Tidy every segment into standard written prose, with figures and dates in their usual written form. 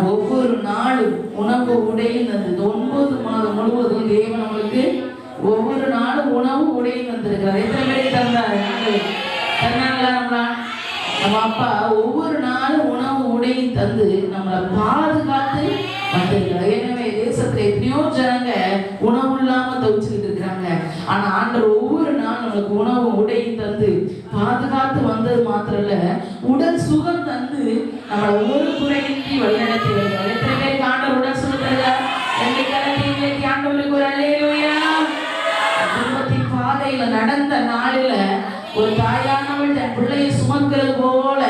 ஒவ்வொரு நாளும் உணவு உடையும் தந்தது. 9 மாதம் முழுவதும் தேவன் நம்மளுக்கு ஒவ்வொரு நாளும் உணவு உடையும் தந்திருக்கிறார். எத்தனை பேரை தந்தார்? தந்தாங்களா? நம்ம அப்பா ஒவ்வொரு நாளும் உணவு உடையும் தந்து நம்மளை பாதுகாத்து வந்திருக்கிறார். எனவே தேசத்துல எத்தனையோ ஜனங்க உணவு இல்லாம தவிச்சுக்கிட்டு இருக்கிறாங்க. ஆனா ஆண்டவர் ஒவ்வொரு நாள் நம்மளுக்கு உணவு உடையும் தந்து பாதுகாத்து வந்தது மாத்திரம் இல்ல, உடல் சுகம் தந்து நம்மளை ஒரு குறையின்றி வழிநடத்தி வருகிறார். எத்தனை பேருக்கு ஆண்டவர் உடல் சுகம் தருகிறார்? ரெண்டு கரத்தையும் ஆண்டவருக்கு ஒரு அல்லேலூயா. குடும்பத்தின் பாதையில நடந்த நாளில ஒரு தாயானவள் தன் பிள்ளையை சுமக்கிறது போல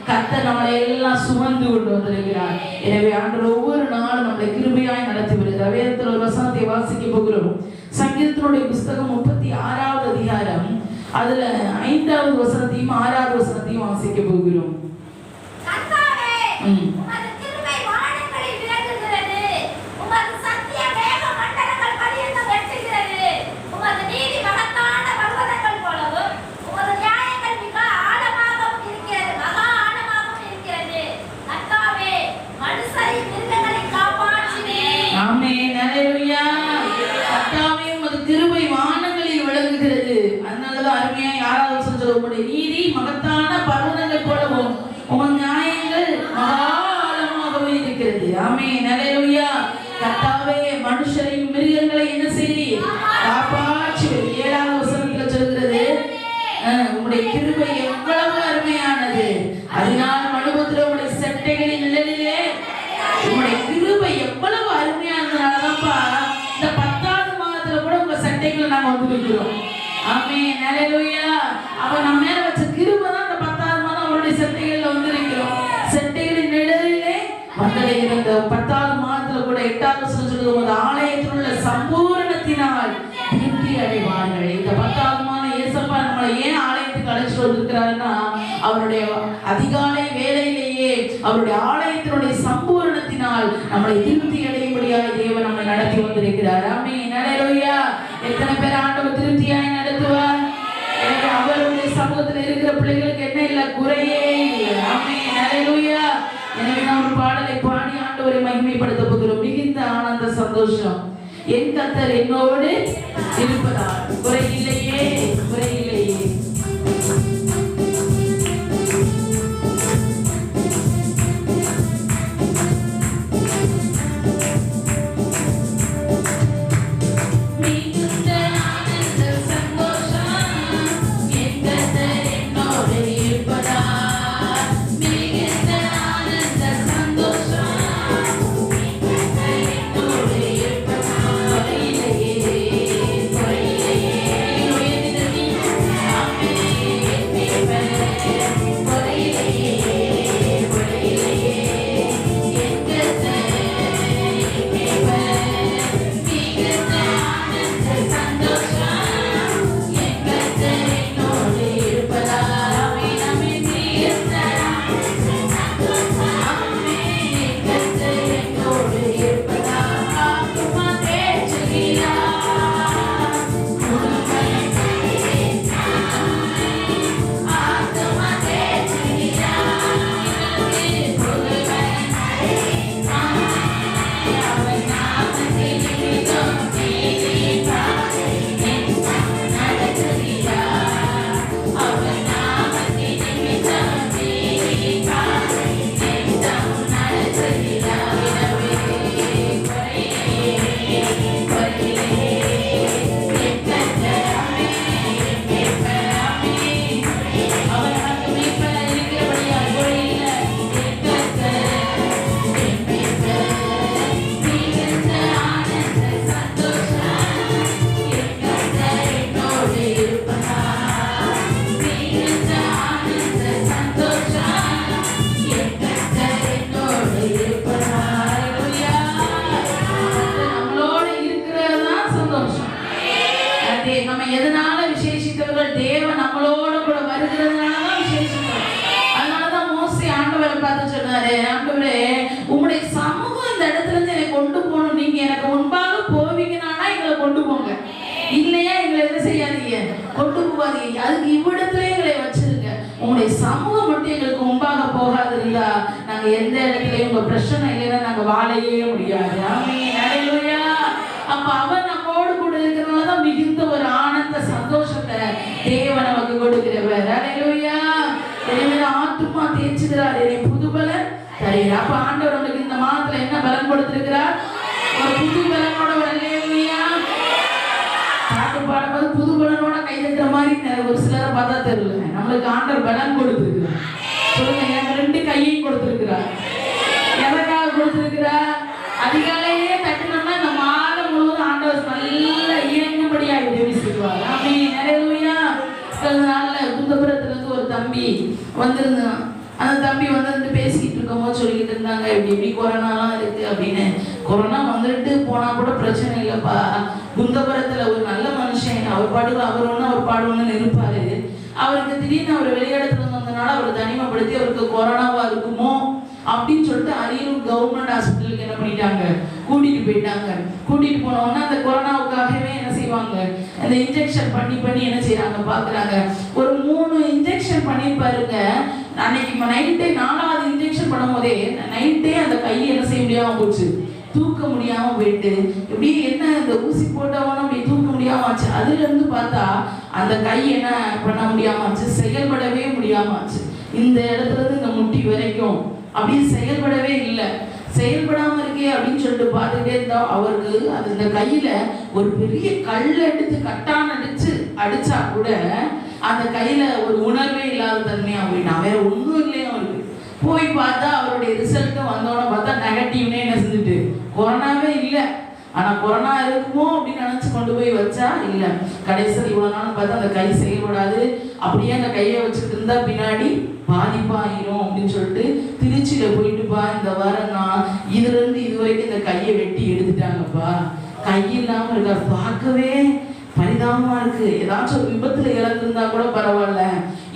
கர்த்தர் நம்மளை எல்லாம் சுமந்து கொண்டு வந்திருக்கிறார். எனவே ஆண்டவர் ஒவ்வொரு நாளும் நம்மளை கிருபையாய் நடத்தி வருகிறார். வேதத்தில் ஒரு வசனத்தை வாசிக்க போகிறோம். சங்கீதத்தினுடைய புஸ்தகம் 36வது அதிகாரம், அதுல 5வது வசனத்தையும் 6வது வசனத்தையும் வாசிக்க போகிறோம். நீதி மகத்தான பர்வதங்கள் போலவும் உமது நியாயங்கள் மகாளமாகவே இருக்கிறது. ஆமென், அல்லேலூயா. கர்த்தாவே, மனுஷரையும் மிருகங்களையும் என்ன செய்தீர்? காப்பாற்றுவீர். 7வது வசனத்துல சொல்கிறது, உம்முடைய கிருபை எவ்வளவு அருமையானது, அதனால் மனுபுத்திர உம்முடைய செட்டைகளின் நிழலிலே உம்முடைய கிருபை எவ்வளவு அருமையானதுனாலதான்ப்பா இந்த 10வது மாதத்துல கூட உங்க செட்டைகளை நாங்க வந்துருக்கிறோம். ஆமென், அல்லேலூயா. அப்ப நம்ம மேல வச்ச கிருபை தான் இந்த 10வது மாதம் அவருடைய செட்டைகள்ல வந்திருக்கிறோம். செட்டைகளின் நிழலிலே வந்தடைகிற இந்த 10வது மாதத்துல கூட 8வது வசனம் சொல்லுது, உமது ஆலயத்தில் உள்ள சம்பூரணத்தினால் திருப்தி அடைவார்கள். இந்த 10வது மாதம் இயேசப்பா நம்மளை ஏன் ஆலயத்துக்கு அழைச்சிட்டு வந்திருக்கிறாருன்னா, அவருடைய அதிகாலை வேளையிலேயே அவருடைய ஆலயத்தினுடைய சம்பூரணத்தினால் நம்மளை திருப்தி அடையும்படியாக தேவன் நம்மை நடத்தி வந்திருக்கிறார். ஆமென், அல்லேலூயா. எத்தனை பேர் ஆண்டவர் திருப்தியாய் நடத்துவார்? எனவே அவருடைய சமூகத்தில் இருக்கிற பிள்ளைகளுக்கு என்ன இல்லை? குறையே இல்லை. ஆமென், அல்லேலூயா. எனவே நாம் ஒரு பாடலை பாடி ஆண்டவரை மகிமைப்படுத்த போகிறோம். மிகுந்த ஆனந்த சந்தோஷம், என் கர்த்தர் என்னோடு இருப்பதால் குறையில்லையே, குறையில்லையே. தேவன் நம்மளோட கூட வருகிறதுனாலதான் விசேஷம். அதனாலதான் மோசே ஆண்டவரை பார்த்து சொன்னாரு, ஆண்டவரே உங்களுடைய சமூகம் இந்த இடத்துல இருந்து என்னை கொண்டு போகணும், நீங்க எனக்கு முன்பாக போவீங்கன்னா எங்களை கொண்டு போங்க, இல்லையா எங்களை என்ன செய்யாதீங்க, கொண்டு போவாதீங்க, அதுக்கு இவ்விடத்துல எங்களை வச்சிருங்க. உங்களுடைய சமூகம் மட்டும் எங்களுக்கு முன்பாக போகாது இருந்தா நாங்க எந்த இடத்துலயும் உங்க பிரச்சனை இல்லைன்னா நாங்க வாழவே முடியாது. ஆமென், ஹல்லேலூயா. அப்ப அவர் நம்மோடு கூட இருக்கிறனாலதான் மிகுந்த ஒரு ஆனந்த சந்தோஷத்தை தேவன் நமக்கு கொடுக்கிறவர். ஹல்லேலூயா. எனவே ஆத்துமா தேய்ச்சுகிறார், என்னை புது பலன் தருகிறார். அப்ப ஆண்டவர் நமக்கு இந்த மாதத்துல என்ன பலன் கொடுத்திருக்கிறார்? ஒரு புது பலனோட. ஹல்லேலூயா. பாட்டு பாடும்போது புது பலனோட கை தட்டுற மாதிரி ஒரு சிலரை பார்த்தா தெரியல. நம்மளுக்கு ஆண்டவர் பலன் கொடுத்திருக்கிறார். சொல்லுங்க, எனக்கு 2 கையையும் கொடுத்திருக்கிறார். எதற்காக கொடுத்திருக்கிறார்? அதிகாலையே தட்டினோம்னா இந்த மாதம் முழுவதும் ஆண்டவர் நல்ல இயங்கும்படியா உதவி செய்வார். ஆமென், ஹல்லேலூயா. சில நாள்ல குந்தபுரத்துல இருந்து ஒரு தம்பி வந்திருந்தான். அந்த தம்பி வந்து பேசிக்கிட்டு இருக்கும்போது சொல்லிக்கிட்டு இருந்தாங்க, இப்படி கொரோனாலாம் இருக்கு அப்படின்னு. கொரோனா வந்துட்டு போனா கூட பிரச்சனை இல்லைப்பா, குந்தபுரத்துல ஒரு நல்ல மனுஷன், அவர் பாடுவார், அவர் ஒன்று அவர் பாடுவோன்னு இருப்பாரு. அவருக்கு திடீர்னு அவர் வெளியிடத்துல வந்ததுனால அவர் தனிமைப்படுத்தி அவருக்கு கொரோனாவா இருக்குமோ அப்படின்னு சொல்லிட்டு அரியலூர் கவர்மெண்ட் ஹாஸ்பிட்டலுக்கு என்ன பண்ணிட்டாங்க, கூட்டிட்டு போயிட்டாங்க. கூட்டிட்டு போனோம்னா அந்த கொரோனாவுக்காகவே என்ன செய்வாங்க, அந்த இன்ஜெக்ஷன் பண்ணி என்ன செய்யறாங்க பாக்குறாங்க. ஒரு 3 இன்ஜெக்ஷன் பண்ணி பாருங்க. அன்னைக்கு நைட்டே 4வது இன்ஜெக்ஷன் பண்ணும் போதே நைட்டே அந்த கையை என்ன செய்ய முடியாம போச்சு, தூக்க முடியாம போயிட்டு எப்படி என்ன இந்த ஊசி போட்டவனும் அப்படி தூக்க முடியாம ஆச்சு. அதுல இருந்து பார்த்தா அந்த கை என்ன பண்ண முடியாம ஆச்சு, செயல்படவே முடியாம ஆச்சு. இந்த இடத்துல இருந்து இந்த முட்டி வரைக்கும் அப்படின்னு செயல்படவே இல்லை. செயல்படாம இருக்கே அப்படின்னு சொல்லிட்டு பார்த்துட்டே இருந்தோம். அவருக்கு அது இந்த கையில ஒரு பெரிய கல் எடுத்து கட்டான அடிச்சா கூட அந்த கையில ஒரு உணர்வே இல்லாத தன்மையா போயிட்டான். வேற ஒன்றும் இல்லையா அவருக்கு. போய் பார்த்தா அவருடைய ரிசல்ட் வந்தோட பார்த்தா நெகட்டிவ்னே என்ன செஞ்சுட்டு, கொரோனாவே இல்லை. ஆனா கொரோனா இருக்குமோ அப்படின்னு நினைச்சு கொண்டு போய் வச்சா இல்ல. கடைசியில் இவ்வளவு நாள் பார்த்தா அந்த கை செயல்படாது. அப்படியே அந்த கையை வச்சுட்டு இருந்தா பின்னாடி பாதிப்பாயிரும் அப்படின்னு சொல்லிட்டு திருச்சியில போயிட்டுப்பா இந்த வாரம் நான் இதுல இருந்து இது வரைக்கும் இந்த கையை வெட்டி எடுத்துட்டாங்கப்பா. கை இல்லாம இருக்கா, பார்க்கவே பரிதாபமா இருக்கு. ஏதாச்சும் ஒரு விபத்துல இறந்துருந்தா கூட பரவாயில்ல,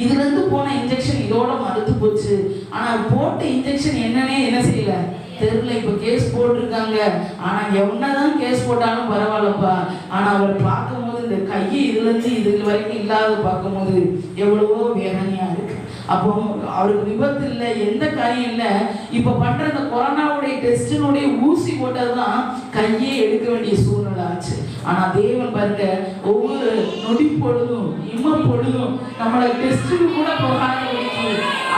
இதுல இருந்து போன இன்ஜெக்ஷன் இதோட மறுத்து போச்சு. ஆனா போட்ட இன்ஜெக்ஷன் என்னன்னே என்ன செய்யல தெரியல. இப்ப கேஸ் போட்டிருக்காங்க. ஆனா எவ்வளவுதான் கேஸ் போட்டாலும் பரவாயில்லப்பா. ஆனா அவர் பார்க்கும் போது இந்த கையை இதுல இருந்து இது வரைக்கும் இல்லாத பார்க்கும் போது எவ்வளவோ வேதனையா இருக்கு. அப்போ அவருக்கு விபத்து இல்லை, எந்த காரியம் இல்லை. இப்ப பண்ற இந்த கொரோனாவுடைய டெஸ்டினுடைய ஊசி போட்டதுதான் கையே எடுக்க வேண்டிய சூழ்நிலை ஆச்சு. ஆனா தேவன் பாருங்க, ஒவ்வொரு நொடி பொழுதும் பொழுதும் நம்மளை டெஸ்டுக்கு கூட போகாத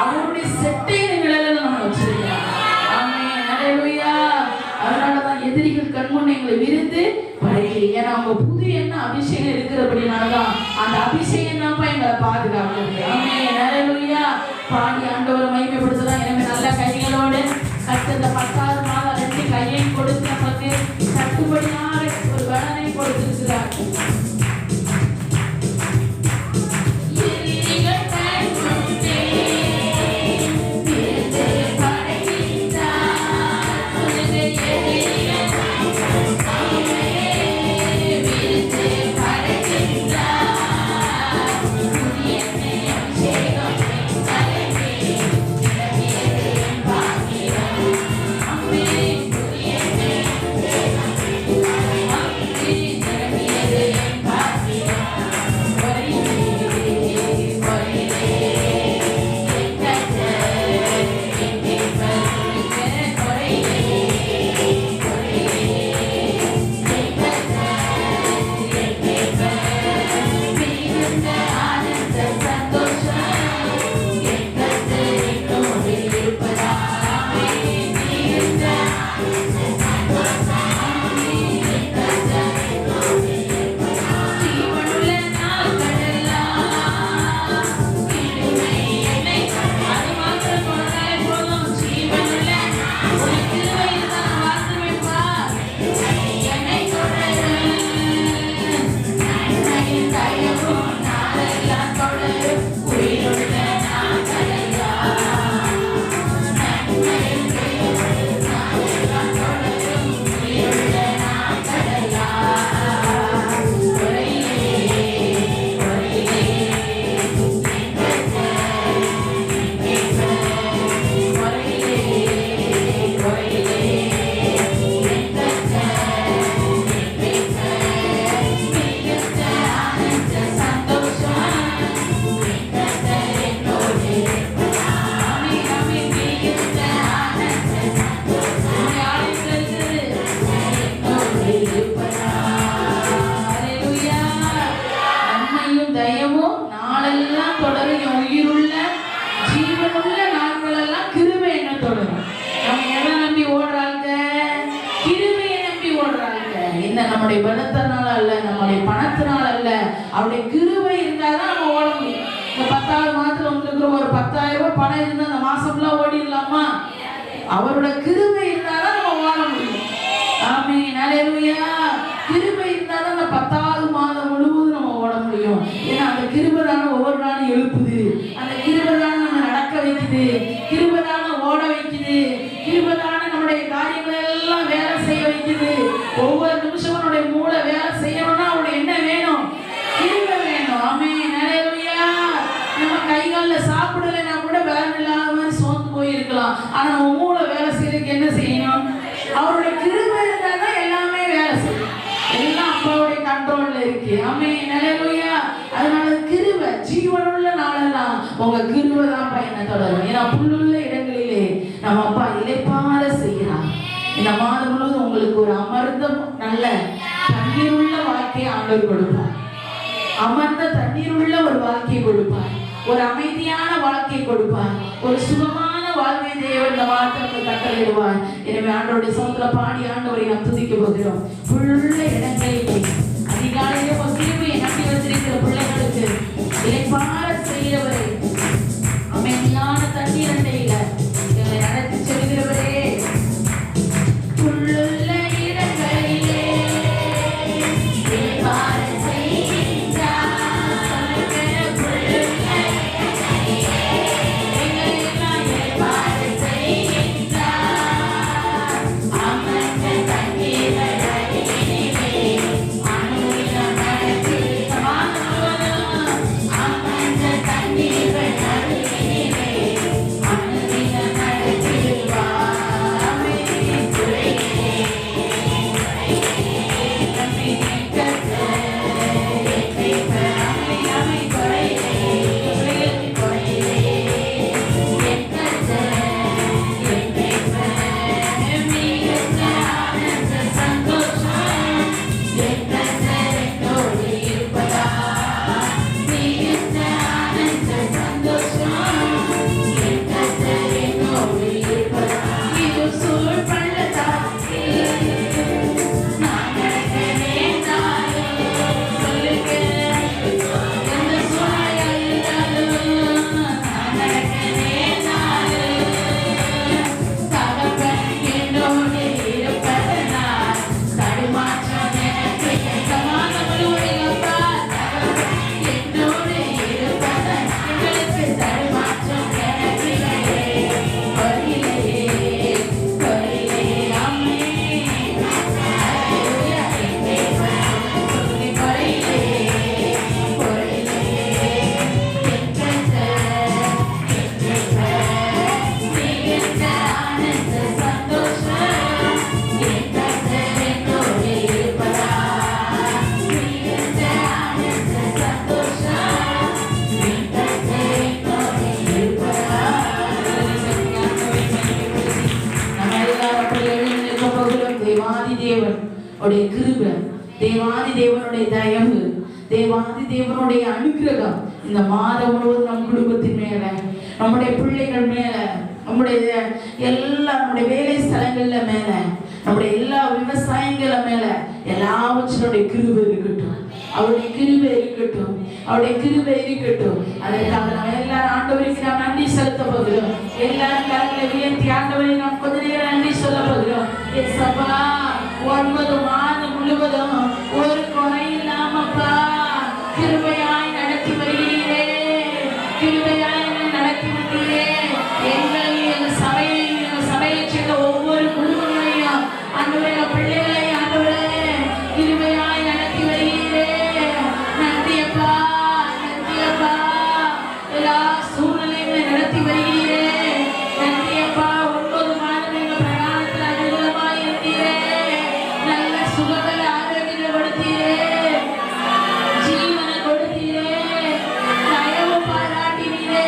அவருடைய செட்டையில நிலையில நம்ம வச்சிருக்கோம். ஆமென், ஹல்லேலூயா. அதனாலதான் எதிரிகள் கண்முன் எங்களை விருந்து படைக்கு. ஏன்னா அவங்க புது எண்ணெய் அபிஷேகம் இருக்கிறபடினாலதான் அந்த அபிஷேகம் தான் எங்களை பாதுகாக்கிறது. ஆமென், ஹல்லேலூயா. பாடி ஆண்டவரை மகிமைப்படுத்தலாம். எனவே நல்ல கைகளோடு கட்டு இந்த 10வது மாதம் 2 கையை கொடுத்து நமக்கு கட்டுப்படியான ஒரு பலனை கொடுத்திருக்கிறார். நாளெல்லாம் தொடரும். என் உயிருள்ள ஜீவனுள்ள நாட்கள் எல்லாம் கிருபை என்ன தொடரும். நம்ம எதை நம்பி ஓடுறாங்க? கிருபையை நம்பி ஓடுறாங்க. இந்த நம்முடைய பலத்தினால அல்ல, நம்முடைய பணத்தினால அல்ல, அவருடைய கிருபை இருந்தாதான் நம்ம ஓட முடியும். இந்த 10,000 மாதத்துல உங்களுக்கு ஒரு 10,000 ரூபாய் பணம் இருந்தா அந்த மாசம் ஃபுல்லா ஓடிடலாமா? அவரோட கிருபை இருந்தாதான் நம்ம ஓட முடியும். ஆமென், ஹல்லேலூயா. கிருபை இருந்தாதான் அந்த 10வது மாதம் முழுவதும் நம்ம ஓட முடியும். ஏன்னா அந்த கிருபை தானே ஒவ்வொரு நாளும் எழுப்புது, அந்த கிருபை தானே நம்ம நடக்க வைக்குது, கிருபை தானே ஓட வைக்குது, கிருபை தானே நம்முடைய காரியங்களை எல்லாம் வேலை செய்ய வைக்குது. ஒவ்வொரு நிமிஷமும் நம்முடைய மூளை வேலை செய்யணும்னா அவனுடைய என்ன வேணும்? கிருபை வேணும். ஆமென், ஹல்லேலூயா. நம்ம கை காலில் சாப்பிடலைன்னா கூட வேலை இல்லாத மாதிரி சோர்ந்து போயிருக்கலாம். ஆனா நம்ம மூளை வேலை செய்யறதுக்கு என்ன செய்யணும்? அவருடைய கிருபை இருந்தாதான் எல்லாமே வேலை செய்யும். எல்லாம் அப்பாவுடைய கண்ட்ரோல்ல இருக்கு. ஆமென், ஹல்லேலூயா. அதனால கிருபை ஜீவனுள்ள நாளெல்லாம் உங்க கிருபை தான் பயனை தொடரும். ஏன்னா புல்லுள்ள இடங்களிலே நம்ம அப்பா இளைப்பாற செய்யலாம். இந்த மாதம் முழுவதும் உங்களுக்கு ஒரு அமர்ந்த நல்ல தண்ணீர் உள்ள வாழ்க்கையை ஆண்டவர் கொடுப்பார். அமர்ந்த தண்ணீர் உள்ள ஒரு வாழ்க்கையை கொடுப்பார். ஒரு அமைதியான வாழ்க்கையை கொடுப்பார். ஒரு சுகமான வாழ்வை தேவன் இந்த வார்த்தைக்கு கட்டளையிடுவார். எனவே ஆண்டவருடைய சமூகத்துல பாடி ஆண்டவரை நாம் துதிக்க போகிறோம். புல்லுள்ள இடங்களிலே அதிகாலையிலே கிருபையை நம்பி வந்திருக்கிற பிள்ளைகளுக்கு இளைப்பாற செய்கிறவரே, அமைதியான தண்ணீர் அண்டையில எங்களை நடத்தி செல்கிறவரே, புல்லுள்ள இடங்களிலே இளைப்பாற உடைய கிருபை, தேவாதி தேவனுடைய தயவு, தேவாதி தேவனுடைய அனுகிரகம் இந்த மாதம் முழுவதும் நம் குடும்பத்தின் மேல, நம்முடைய பிள்ளைகள் மேல, நம்முடைய எல்லா நம்முடைய வேலை ஸ்தலங்கள்ல மேல, நம்முடைய எல்லா விவசாயங்கள மேல எல்லாவற்றினுடைய கிருபை இருக்கட்டும். அவருடைய கிருபை இருக்கட்டும், அவருடைய கிருபை இருக்கட்டும். அதற்காக நாம் எல்லாரும் ஆண்டவருக்கு நாம் நன்றி செலுத்த போகிறோம். எல்லாரும் கரங்களை உயர்த்தி ஆண்டவரை நாம் கொஞ்ச நேரம் நன்றி சொல்ல போகிறோம். ஏசப்பா, 9 மாதம் முழுவதும் ஒரு குறை இல்லாமப்பா கிருபையாய் நடத்தி வருகிறீரே, கிருபையாய் நடத்தி வந்தீரே. எங்கள் சபையை சேர்ந்த ஒவ்வொரு குடும்பங்களையும் ஆண்டவரே, பிள்ளைகளை ஆண்டவரே கிருபையாய் நடத்தி வருகிறீரே. நன்றியப்பா, நன்றியப்பா. எல்லா சூழ்நிலைகளை நடத்தி வருகிறீரே. நன்றியப்பா. 9 மாதம் எங்கள் பிரயாணத்தில் அனுகூலமாய் இருந்தீரே. நல்ல சுகபல ஆரோக்கியத்தை கொடுத்தீரே, ஜீவனை கொடுத்தீரே, தயவு பாராட்டினீரே.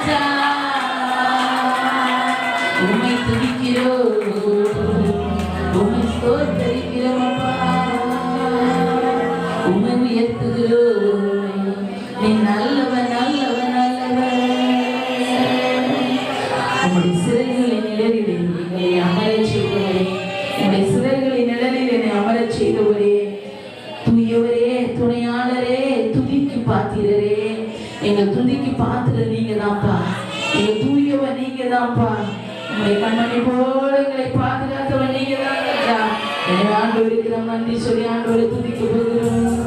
ராஜா உம்மை துதிக்கிறோம், உம்மை ஸ்தோத்தரிக்கிறோம் அப்பா, உம்மை உயர்த்துகிறோம். நீ நல்லவன் நல்லவன் நல்லவன். உம்முடைய சிறைகளின் நிழலில் எங்களை அமரச் செய்தவரே, உம்முடைய சிறைகளின் நிழலில் என்னை அமரச் செய்தவரே, தூயவரே, துணையாளரே, துதிக்கு பாத்திரரே, எங்க துதிக்கு பாத்திர நீங்க தான்ப்பா, எங்க தூயவன் நீங்க தான்ப்பா. உங்களுடைய கண்மணி போல எங்களை பாதுகாத்தவன் நீங்க தான் ராஜா. என்னை ஆண்டவருக்கு நாம் நன்றி சொல்லி ஆண்டவரை துதிக்க போகிறோம்.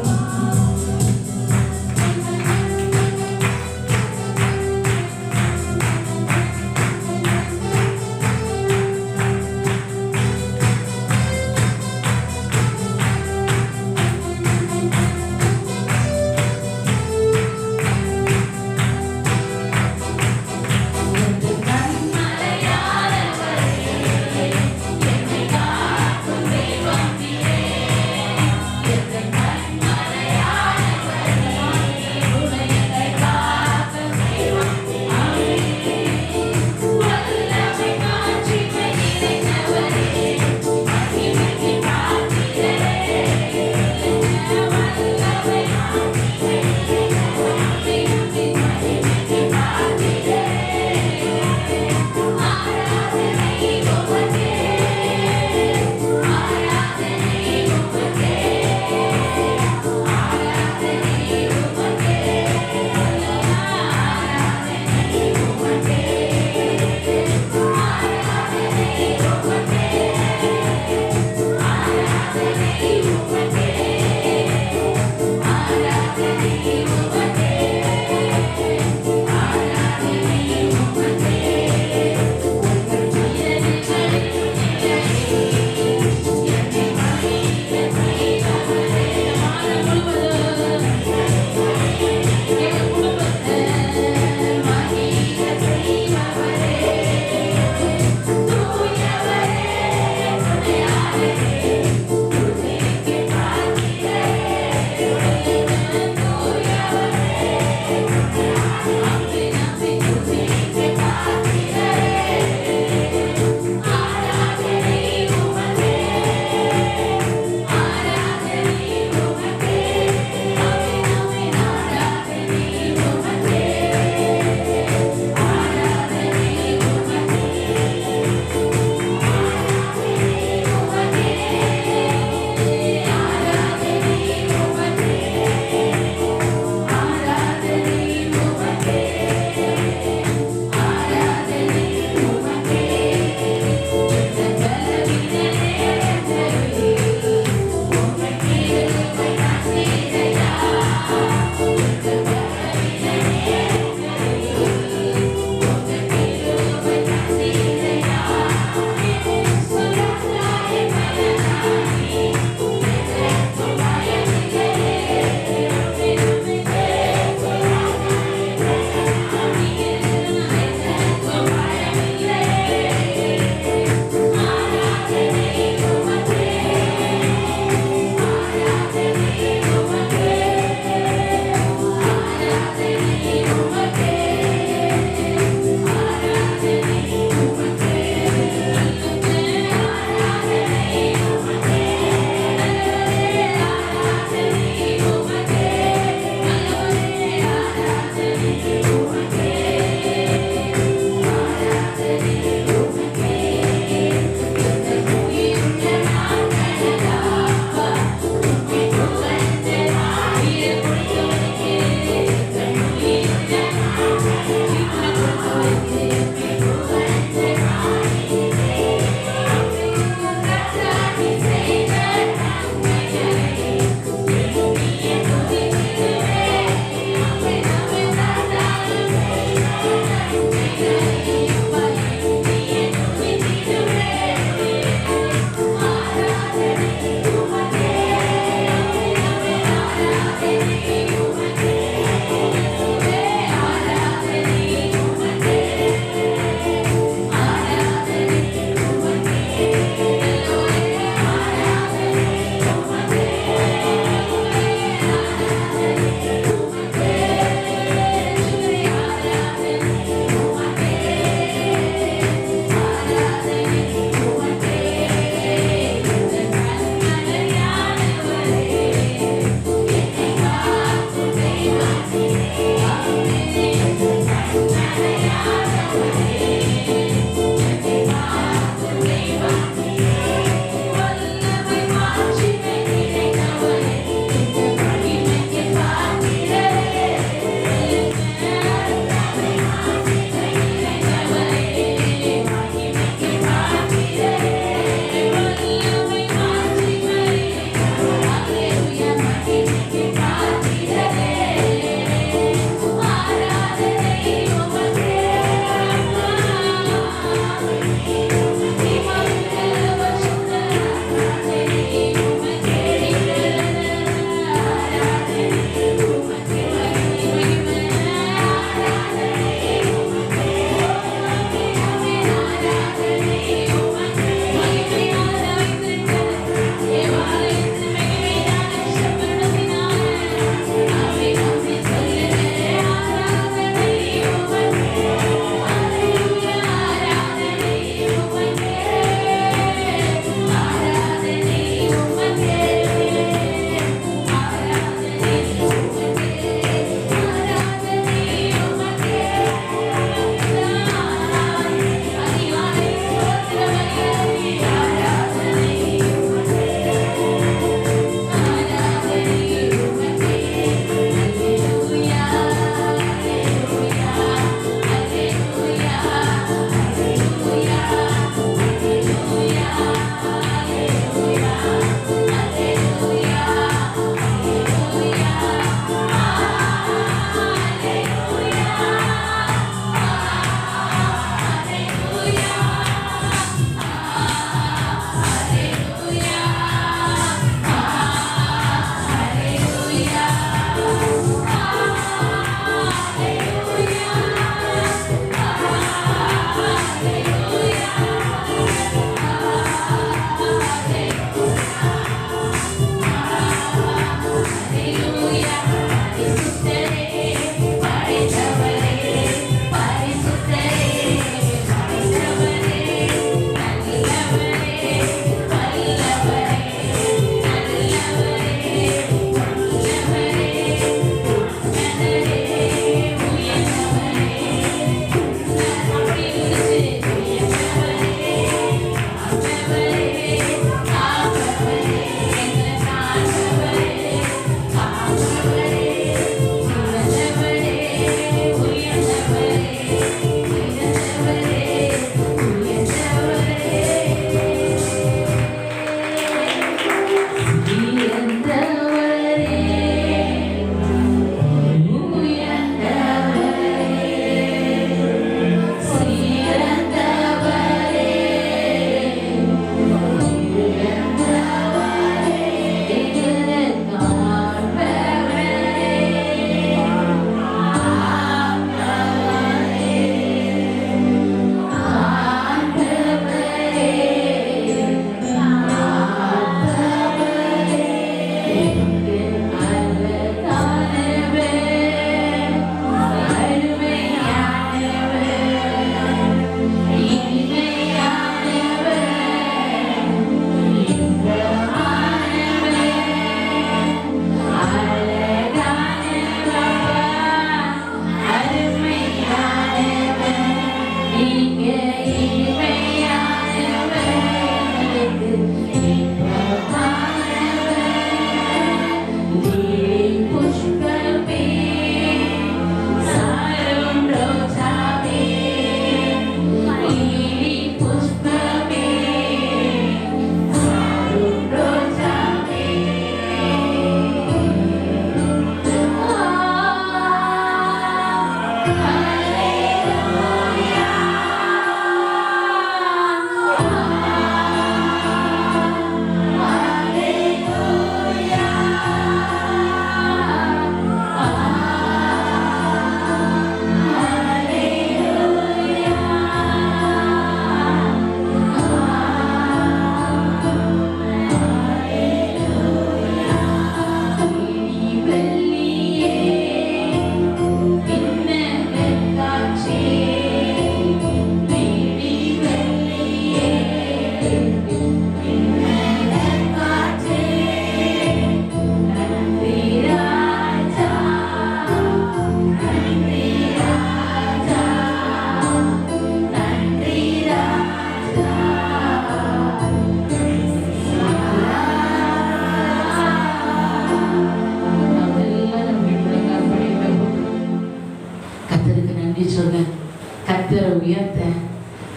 கர்த்தரை உயர்த்த,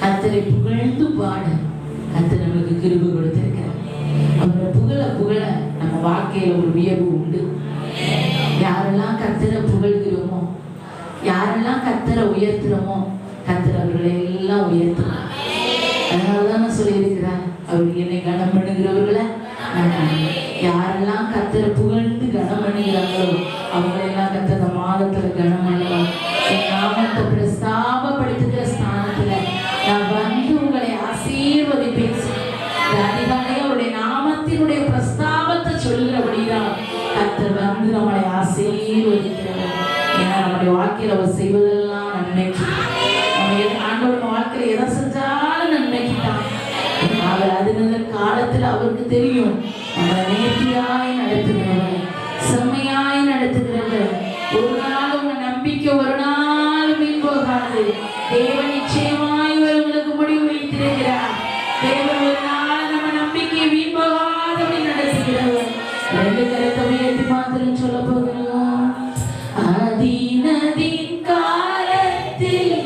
கர்த்தரை புகழ்ந்து பாட கர்த்தர் நமக்கு கிருபை கொடுத்திருக்கிறார். அவரை புகழ புகழ நம்ம வாழ்க்கையில ஒரு உயர்வு உண்டு. யாரெல்லாம் கர்த்தரை புகழ்கிறோமோ, யாரெல்லாம் கர்த்தரை உயர்த்துறோமோ, கர்த்தர் அவர்களை எல்லாம் உயர்த்துறார். அதனாலதான் நான் சொல்லியிருக்கிறேன், அவர் என்னை கனம் பண்ணுகிறவர்களை யாரெல்லாம் கர்த்தரை புகழ்ந்து கனம் பண்ணுகிறாங்களோ அவங்களெல்லாம் கர்த்தர் மாதத்துல கனம் பண்ணுவார். என் நாமத்தை பிரஸ்தாபப்படுத்துகிற ஸ்தானத்துல நான் வந்து உங்களை ஆசீர்வதிப்பேன். அதிகாலை அவருடைய நாமத்தினுடைய பிரஸ்தாபத்தை சொல்கிறபடிதான் கர்த்தர் வந்து நம்மளை ஆசீர்வதிக்கிறவர். ஏன்னா நம்முடைய வாழ்க்கையில் அவர் செய்வதெல்லாம் நன்மைக்கு. ஆண்டவர் வாழ்க்கையில எதை செஞ்சாலும் நன்மைக்கு தான். அவர் அது காலத்துல அவருக்கு தெரியும். நம்மளை நேர்த்தியாய் நடத்துகிறவர், செம்மையாய் நடத்துகிறவர். ஒரு நாள் உங்க நம்பிக்கை ஒரு நாள் வீண் போகாது. தேவன் நிச்சயமாய் உங்களுக்கு முடிவு வைத்திருக்கிறார். தேவன் ஒரு நாள் நம்ம நம்பிக்கையை வீண் போகாதபடி நடத்துகிறவர். 2 கரத்தை உயர்த்தி மாத்திரம் சொல்ல போகிறோம். அதினதின் காலத்தில்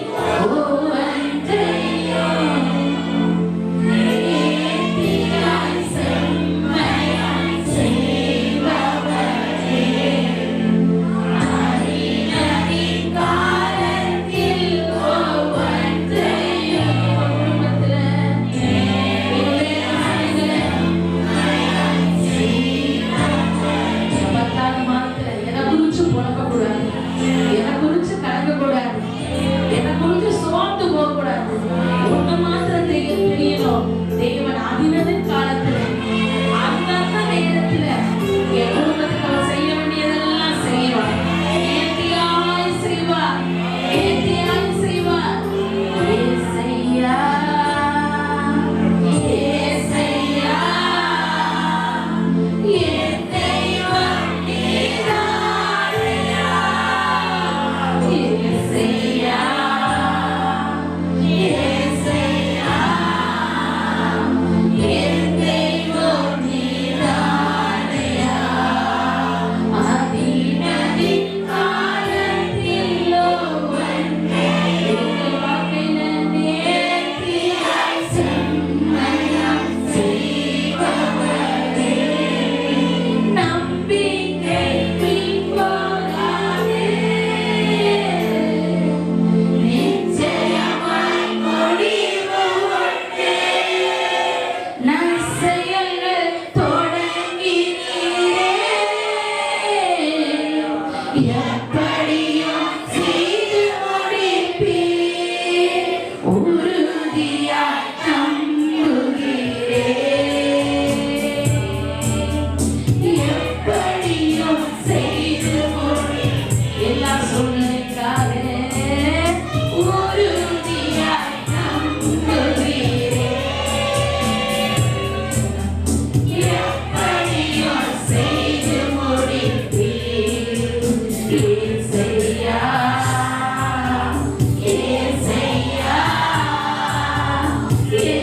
Yeah.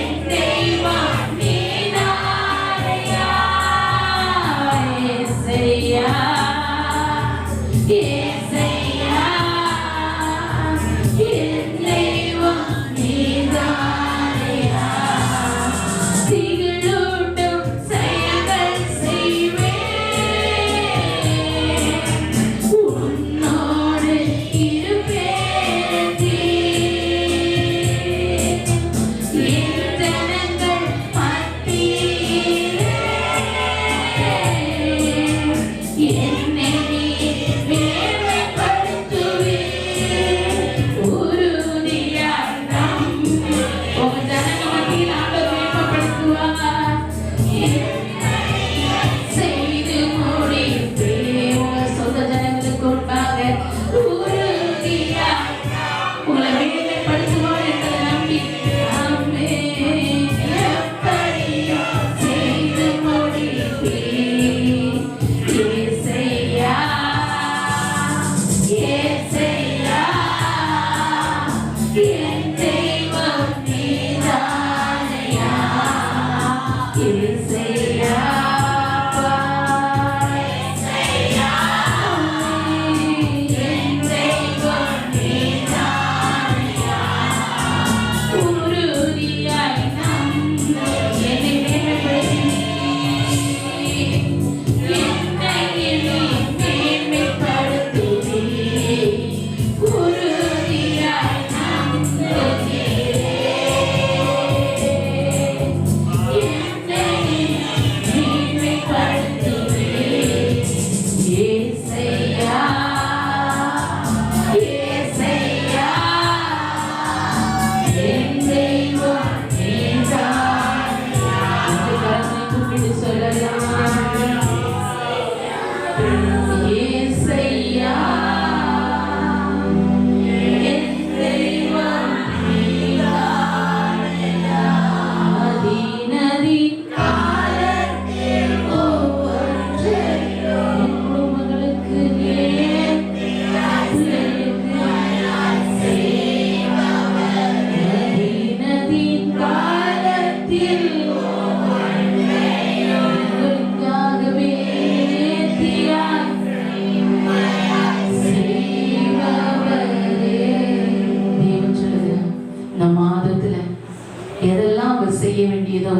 செய்ய வேண்டியதோ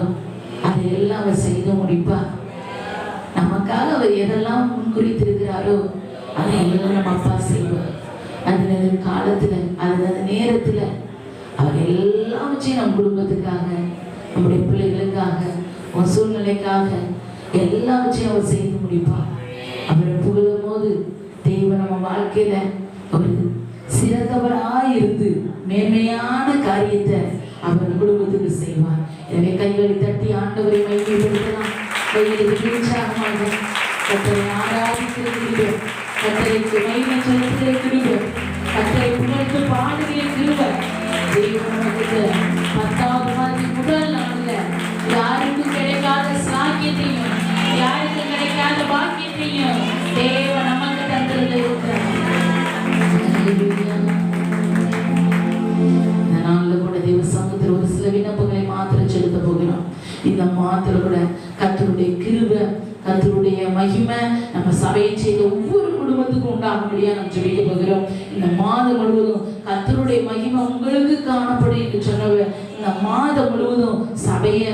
அதையெல்லாம் அவர் செய்து முடிப்பார். நமக்காக அவர் எதெல்லாம் முன்குறித்திருக்கிறாரோ அதையெல்லாம் நம்ம அப்பா செய்வார். அந்த காலத்துல அந்த நேரத்துல அவர் எல்லாவற்றையும் நம் குடும்பத்துக்காக, நம்முடைய பிள்ளைகளுக்காக, உன் சூழ்நிலைக்காக எல்லாவற்றையும் அவர் செய்து முடிப்பார். அவரை புகழும் போது தெய்வம் நம்ம வாழ்க்கையில ஒரு சிறந்தவராயிருந்து மேன்மையான காரியத்தை அவர் குடும்பத்துக்கு செய்வார். எனவே கைகளை தட்டி ஆண்டவரை மகிமைப்படுத்தலாம். கைகளுக்கு உற்சாகமாக கர்த்தரை ஆராதிக்கிற கர்த்தருக்கு மகிமை செலுத்துகிற கிருபை, கர்த்தரை புகழ்ந்து பாடுகிற கிருபை தெய்வம் நமக்கு 10வது மாதத்தின் முதல் நாள்ல யாருக்கும் கிடைக்காத சாக்கியத்தையும் யாருக்கும் கிடைக்காத பாக்கியத்தையும் தேவன் நமக்கு தந்திருந்து இருக்கிறார். இந்த நாள்ல கூட தேவ சமூகத்தில் ஒரு சில விண்ணப்பங்களை மாத்திரம் செலுத்த போகிறோம். இந்த மாத்திரம் கூட கர்த்தருடைய கிருபை, கர்த்தருடைய மகிமை நம்ம சபையை செய்த ஒவ்வொரு குடும்பத்துக்கும் உண்டாகும்படியா நம்ம ஜெபிக்க போகிறோம். இந்த மாதம் முழுவதும் கர்த்தருடைய மகிமை உங்களுக்கு காணப்படும் என்று சொன்னவர். இந்த மாதம் முழுவதும் சபையை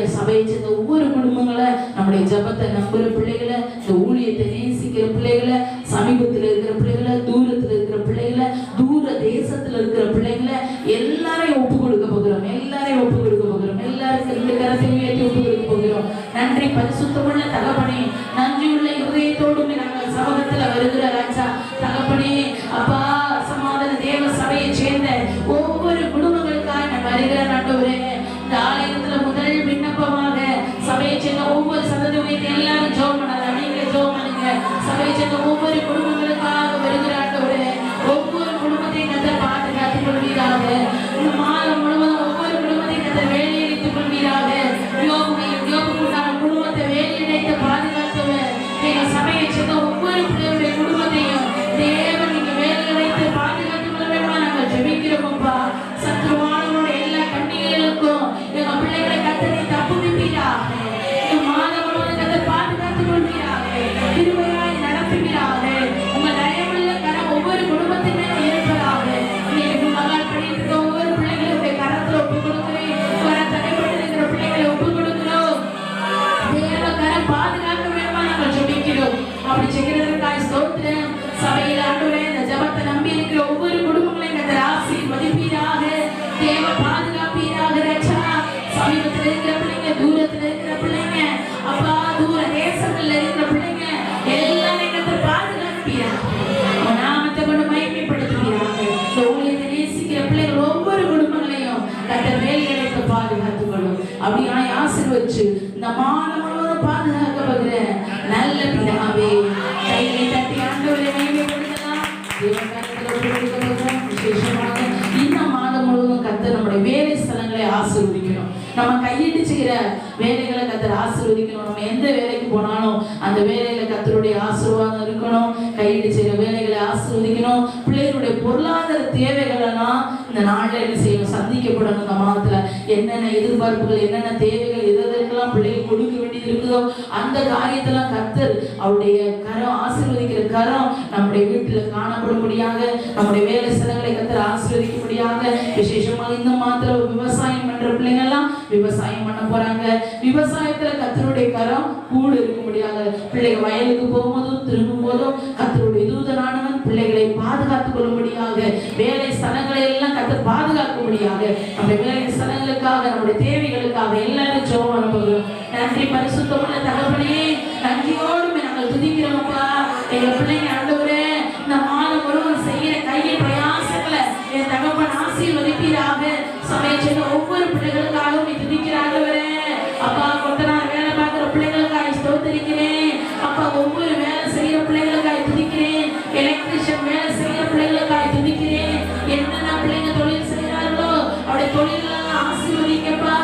சேர்ந்த ஒவ்வொரு குடும்பங்களை, நம்முடைய ஜபத்தை நம்புற பிள்ளைகளை, இந்த ஊழியத்தை நேசிக்கிற பிள்ளைகளை, சமீபத்தில் இருக்கிற பிள்ளைகளை, தூரத்தில் இருக்கிற பிள்ளைகளை, தூர தேசத்தில் இருக்கிற பிள்ளைகளை எல்லாரையும் ஒப்பு கொடுக்க போகிறோம். எல்லாரையும் ஒப்பு கொடுக்க போகிறோம். எல்லாருக்கும் 2 கரத்தை உயர்த்தி ஒப்பு கொடுக்க போகிறோம். நன்றி பரிசுத்தமுள்ள தகப்பனே, நன்றியுள்ள இதயத்தோடு நாங்கள் சமூகத்துல வருகிற ராஜா தகப்பனே, அப்பா சமாதான தேவ சபையை சேர்ந்த ஒவ்வொரு குடும்பங்களுக்காக நான் வருகிற ஆண்டவரே. இந்த ஆலயத்துல முதல் விண்ணப்பமாக சபையை சேர்ந்த ஒவ்வொரு சந்ததி உயர்த்தி எல்லாரும் ஜெபம் பண்ணலாம். நீங்க ஜெபம் பண்ணுங்க. சபையை சேர்ந்த ஒவ்வொரு குடும்பங்களுக்காக வருகிற ஆண்டவரே, ஒவ்வொரு குடும்பத்தையும் கர்த்தர் பாதுகாத்துக் கொள்வீராக. இந்த மாதம் முழுவதும் ஒவ்வொரு குடும்பத்தையும் கர்த்தர் வேலையடித்துக் கொள்வீராக. குடும்பத்தை வேலையடைத்து பாதுகாத்தவர். எங்க சபையை சேர்ந்த ஒவ்வொரு பிள்ளைகளுடைய குடும்பத்தையும் தேவன் நீங்க வேலையடைத்து பாதுகாத்துக் கொள்ள வேண்டுமா நாங்கள் ஜெபிக்கிறோம்ப்பா. சத்துருவானவருடைய எல்லா கண்ணிகளுக்கும் எங்க பிள்ளைகளை கர்த்தரை தப்புவிப்பீராக. இந்த மாதம் முழுவதும் கர்த்தர் பாதுகாத்துக் கொள்வீராக. கிருபையாய் நடத்துவீராக. உங்க தயவுள்ள கரம் ஒவ்வொரு குடும்பத்தின் மேல இருப்பதாக. நீங்க மகள் படிக்கிற ஒவ்வொரு பிள்ளைகளுடைய கரத்துல ஒப்பு கொடுக்கிறேன். வர தடைப்பட்டிருக்கிற பிள்ளைகளை ஒப்பு கொடுக்கிறோம். தேவ கரம் பாதுகாக்க வேண்டுமா நாங்கள் ஜெபிக்கிறோம். அப்படி செய்கிறதற்காக ஸ்தோத்திரம். சபையில் ஆண்டவரே, இந்த ஜெபத்தை நம்பி இருக்கிற ஒவ்வொரு குடும்பங்களையும் கர்த்தர் ஆசீர்வதிப்பீராக. தேவ பாதுகாப்பீராக. ரட்சா சமீபத்தில் இருக்கிற பிள்ளைங்க, தூரத்தில் இருக்கிற பிள்ளைங்க, அப்பா தூர தேசங்கள்ல இருக்கிற பிள்ளைங்க எல்லாரையும் கர்த்தர் பாதுகாப்பீராக. நாமத்தை கொண்டு மகிமைப்படுத்துவீராக. இந்த ஊழியத்தை நேசிக்கிற பிள்ளைகள் ஒவ்வொரு குடும்பங்களையும் கர்த்தர் வேலையடைத்து பாதுகாத்துக் கொள்ளும். அப்படியாய் ஆசீர்வதிச்சு இந்த மாதம் முழுவதும் பாதுகாக்கப்படுகிற நல்ல பிதாவே, கைகளை தட்டி ஆண்டவரை மகிமைப்படுத்தலாம். விசேஷமாக இந்த மாதம் முழுவதும் கர்த்தர் நம்முடைய வேலை ஸ்தலங்களை ஆசீர்வதிக்கணும். நம்ம கையிட்டு செய்கிற வேலைகளை கர்த்தர் ஆசீர்வதிக்கணும். நம்ம எந்த வேலைக்கு போனாலும் அந்த வேலையில கர்த்தருடைய ஆசீர்வாதம் இருக்கணும். கையிட்டு செய்கிற வேலைகளை ஆசீர்வதிக்கணும். பிள்ளைகளுடைய பொருளாதார தேவைகள் எல்லாம் இந்த நாளில் என்ன செய்யணும், சந்திக்கப்படணும். இந்த மாதத்துல என்னென்ன எதிர்பார்ப்புகள், என்னென்ன தேவைகள், எதற்கெல்லாம் பிள்ளைகள் கொடுக்க வேண்டியது இருக்குதோ அந்த காரியத்தெல்லாம் கர்த்தர் அவருடைய கரம், ஆசீர்வதிக்கிற கரம் நம்முடைய வீட்டில் காணப்படும்படியாக, நம்முடைய வேலை ஸ்தலங்களை கர்த்தர் ஆசீர்வதிக்கும்படியாக. விசேஷமாக இந்த மாதத்துல விவசாயம் பண்ற பிள்ளைங்க எல்லாம் விவசாயம் பண்ண போறாங்க. விவசாயத்துல கர்த்தருடைய கரம் கூட இருக்கும்படியாக, பிள்ளைங்க வயலுக்கு போகும்போதும் திரும்பும் போதும் கர்த்தருடைய தூதனானவன் பிள்ளைகளை பாதுகாத்துக் கொள்ளும்படியாக, வேலை ஸ்தலங்களை எல்லாம் கர்த்தர் பாதுகாக்கும்படியாக, நம்முடைய வேலை ஸ்தலங்களுக்காக, நம்முடைய தேவைகளுக்காக எல்லாரும் ஜெபம் பண்ண போகிறோம். நன்றி பரிசுத்தமுள்ள தகப்பனே, நன்றியோடு நாங்கள் துதிக்கிறோம்ப்பா. எங்க பிள்ளைங்க ஆண்டவரே, இந்த மாதம் முழுவதும் செய்யற கையின் பிரயாசங்களை என் தகப்பன் ஆசீர்வதிப்பீராக. சபையை சேர்ந்த ஒவ்வொரு பிள்ளைகளுக்காகவும் துதிக்கிறாண்டவரே. அப்பா கொத்தனார் வேலை பார்க்கிற பிள்ளைகளுக்காக ஸ்தோத்திரிக்கிறேன். அப்பா ஒவ்வொரு வேலை செய்யற பிள்ளைகளுக்காக துதிக்கிறேன். எலக்ட்ரிஷியன் வேலை செய்யற பிள்ளைகளுக்காக துதிக்கிறேன். என்னென்ன பிள்ளைங்க தொழில் செய்யறாங்களோ அவருடைய தொழிலெல்லாம் ஆசீர்வதிக்கப்பா.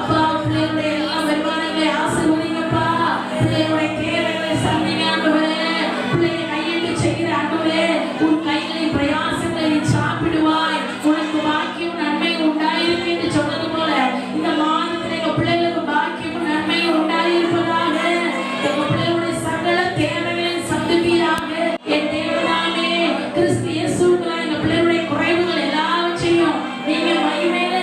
அப்பா பிள்ளைகளுடைய எல்லா வருமானங்களை ஆசீர்வதிக்கப்பா. பிள்ளைகளுடைய தேவைகளை சந்திங்க ஆண்டவரே. பிள்ளைங்க கையிட்டு செய்கிற ஆண்டவரே, உன் கைகளின் பிரயாசங்களை சாப்பிடுவாய், உனக்கு பாக்கியம் நன்மை உண்டாயிருக்கு என்று சொன்னது போல இந்த மாதத்தில் எங்க பிள்ளைகளுக்கு பாக்கியம் நன்மை உண்டாயிருப்பதாக. எங்க பிள்ளைகளுடைய சகல தேவைகளை சந்திப்பீராக. என் தேவனாமே கிறிஸ்து இயேசுவுக்குள்ள எங்க பிள்ளைகளுடைய குறைவுகள் எல்லாவற்றையும் நீங்க மகிமையில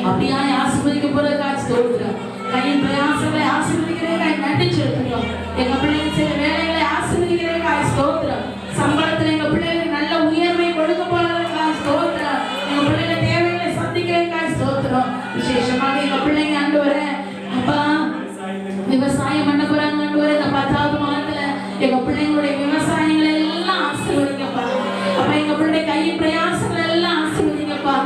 அப்படியாய் ஆசீர்வதிக்க போறதுக்காக ஸ்தோத்திரம். கையின் பிரயாசங்களை ஆசீர்வதிக்கிறதுக்காக நன்றி செலுத்துகிறோம். எங்க பிள்ளைங்க செய்த வேலைகளை ஆசீர்வதிக்கிறதுக்காக ஸ்தோத்திரம். சம்பளத்துல எங்க பிள்ளைகளுக்கு நல்ல உயர்வை கொடுக்க போறதுக்காக ஸ்தோத்திரம். எங்க பிள்ளைங்க தேவைகளை சந்திக்கிறதுக்காக ஸ்தோத்திரம். விசேஷமாக எங்க பிள்ளைங்க ஆண்டவரே அப்பா விவசாயம் பண்ண போறாங்க ஆண்டவரே. இந்த 10வது மாதத்துல எங்க பிள்ளைங்களுடைய விவசாயங்களை எல்லாம் ஆசீர்வதிங்கப்பா. அப்ப எங்க பிள்ளை கையின் பிரயாசங்களை எல்லாம் ஆசீர்வதிங்கப்பா.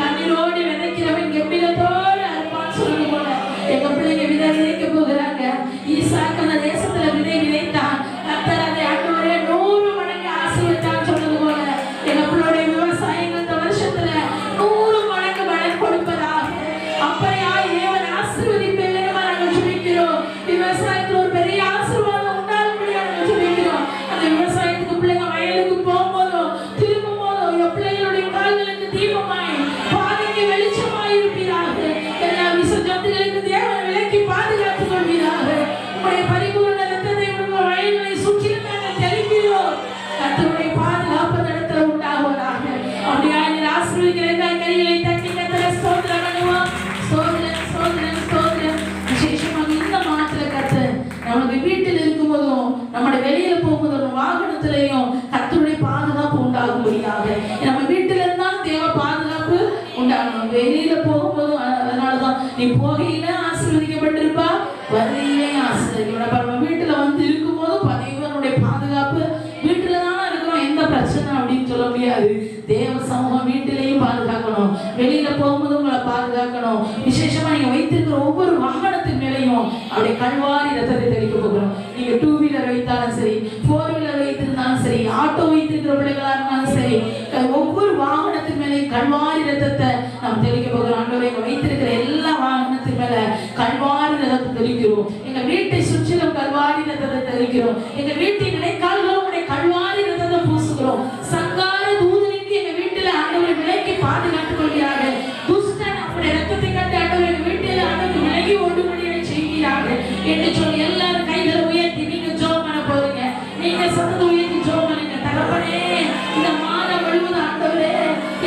கண்ணீரோடு விதைக்கிறவன் கம்பீரத்தோடு அறுப்பான்னு சொல்லுங்க போல எங்க பிள்ளைங்க விதை விதைக்க போகிறாங்க. ஈசாக்கு அந்த தேசத்துல விதை விதைத்தான். கர்த்தர் அதை ஆண்டவரே 100 மடங்கு ஆசீர்வதித்தான்னு சொல்லுது போல எங்க பிள்ளையுடைய விவசாயங்கள் இந்த வருஷத்துல 100 மடங்கு பலன் கொடுப்பதாக அப்படியாய் தேவன் ஆசீர்வதிப்பேன் நாங்கள் ஜெபிக்கிறோம். விவசாயத்துல ஒரு பெரிய ஆசீர்வாதம் உண்டாகும்படியாக நாங்கள் ஜெபிக்கிறோம். அந்த விவசாயத்துக்கு பிள்ளைங்க வயலுக்கு போகும்போதோ திரும்பும் போதோ என் பிள்ளைகளுடைய கால்களுக்கு தீபமாய் பாதைக்கு வெளிச்சமாய் இருப்பீராக. எல்லா விஷ ஜந்துகளுக்கு தேவன் விலக்கி பாதுகாத்துக் கொள்வீராக. உங்களுடைய பரிபூர்ண இரத்தத்தை உங்கள் வயல்களை சுற்றிலும் நாங்கள் தெளிக்கிறோம். கர்த்தருடைய பாதுகாப்பு அந்த இடத்துல உண்டாகுவதாக. அப்படியா நீர் ஆசீர்வதிக்கிறதுக்காக கைகளை தட்டி கர்த்தரை ஸ்தோத்திரம் பண்ணுவோம். ஸ்தோத்திரம் ஸ்தோத்திரம் ஸ்தோத்திரம். விசேஷமாக இந்த மாதத்துல கர்த்தர் நமக்கு வீட்டில் இருக்கும்போதும் நம்முடைய வெளியில போகும்போதும் வாகனத்திலையும் கர்த்தருடைய பாதுகாப்பு உண்டாகும்படியாக நம்ம வீட்டில் இருந்தாலும் தேவ பாதுகாப்பு உண்டாகணும். வெளியில போகும்போதும் அதனாலதான் நீ போகையில ஆசீர்வதிக்கப்பட்டிருப்பா வருகையிலே ஆசீர்வதிக்கப்பட. நம்ம வீட்டுல வந்து இருக்கும்போதும் தேவனுடைய பாதுகாப்பு வீட்டுல தானே இருக்கிறோம். எந்த பிரச்சனை அப்படின்னு சொல்ல முடியாது. தேவ சமூகம் வீட்டிலையும் பாதுகாக்கணும், வெளியில போகும்போது உங்களை பாதுகாக்கணும். விசேஷமா நீங்க வைத்திருக்கிற ஒவ்வொரு வாகனத்தின் மேலையும் அப்படியே கல்வாரி ரத்தத்தை தெளிக்க போகிறோம். நீங்க 2 வீலர் வைத்தாலும் சரி, 4 வீலர் வைத்திருந்தாலும் சரி, ஆட்டோ வைத்திருக்கிற பிள்ளைகளா இருந்தாலும் சரி, ஒவ்வொரு வாகனத்தின் மேலையும் கல்வாரி ரத்தத்தை நாம் தெளிக்க போகிறோம். ஆண்டவரே வைத்திருக்கிற எல்லா வாகனத்தின் மேல கல்வாரி ரத்தத்தை தெளிக்கிறோம். எங்க வீட்டை சுற்றிலும் கல்வாரி ரத்தத்தை தெளிக்கிறோம். எங்க வீட்டின் இடைக்கால்களுடைய கல்வாரி ரத்தத்தை பூசுகிறோம். சங்கார தூதனுக்கு எங்க வீட்டுல ஆண்டவரை விலக்கி பாதுகாத்துக் கொள்கிறார்கள். துஷ்டன் அப்படி ரத்தத்தை கண்டு ஆண்டவர் எங்க வீட்டில் ஆண்டவர் விலகி ஓடும்படியாக செய்கிறார்கள் என்று சொல்லி எல்லாரும் கைகளை உயர்த்தி நீங்க ஜெபம் பண்ண போறீங்க. நீங்க சத்தத்தை உயர்த்தி ஜெபம் பண்ணுங்க. தகப்பனே இந்த மாதம் முழுவதும் ஆண்டவரே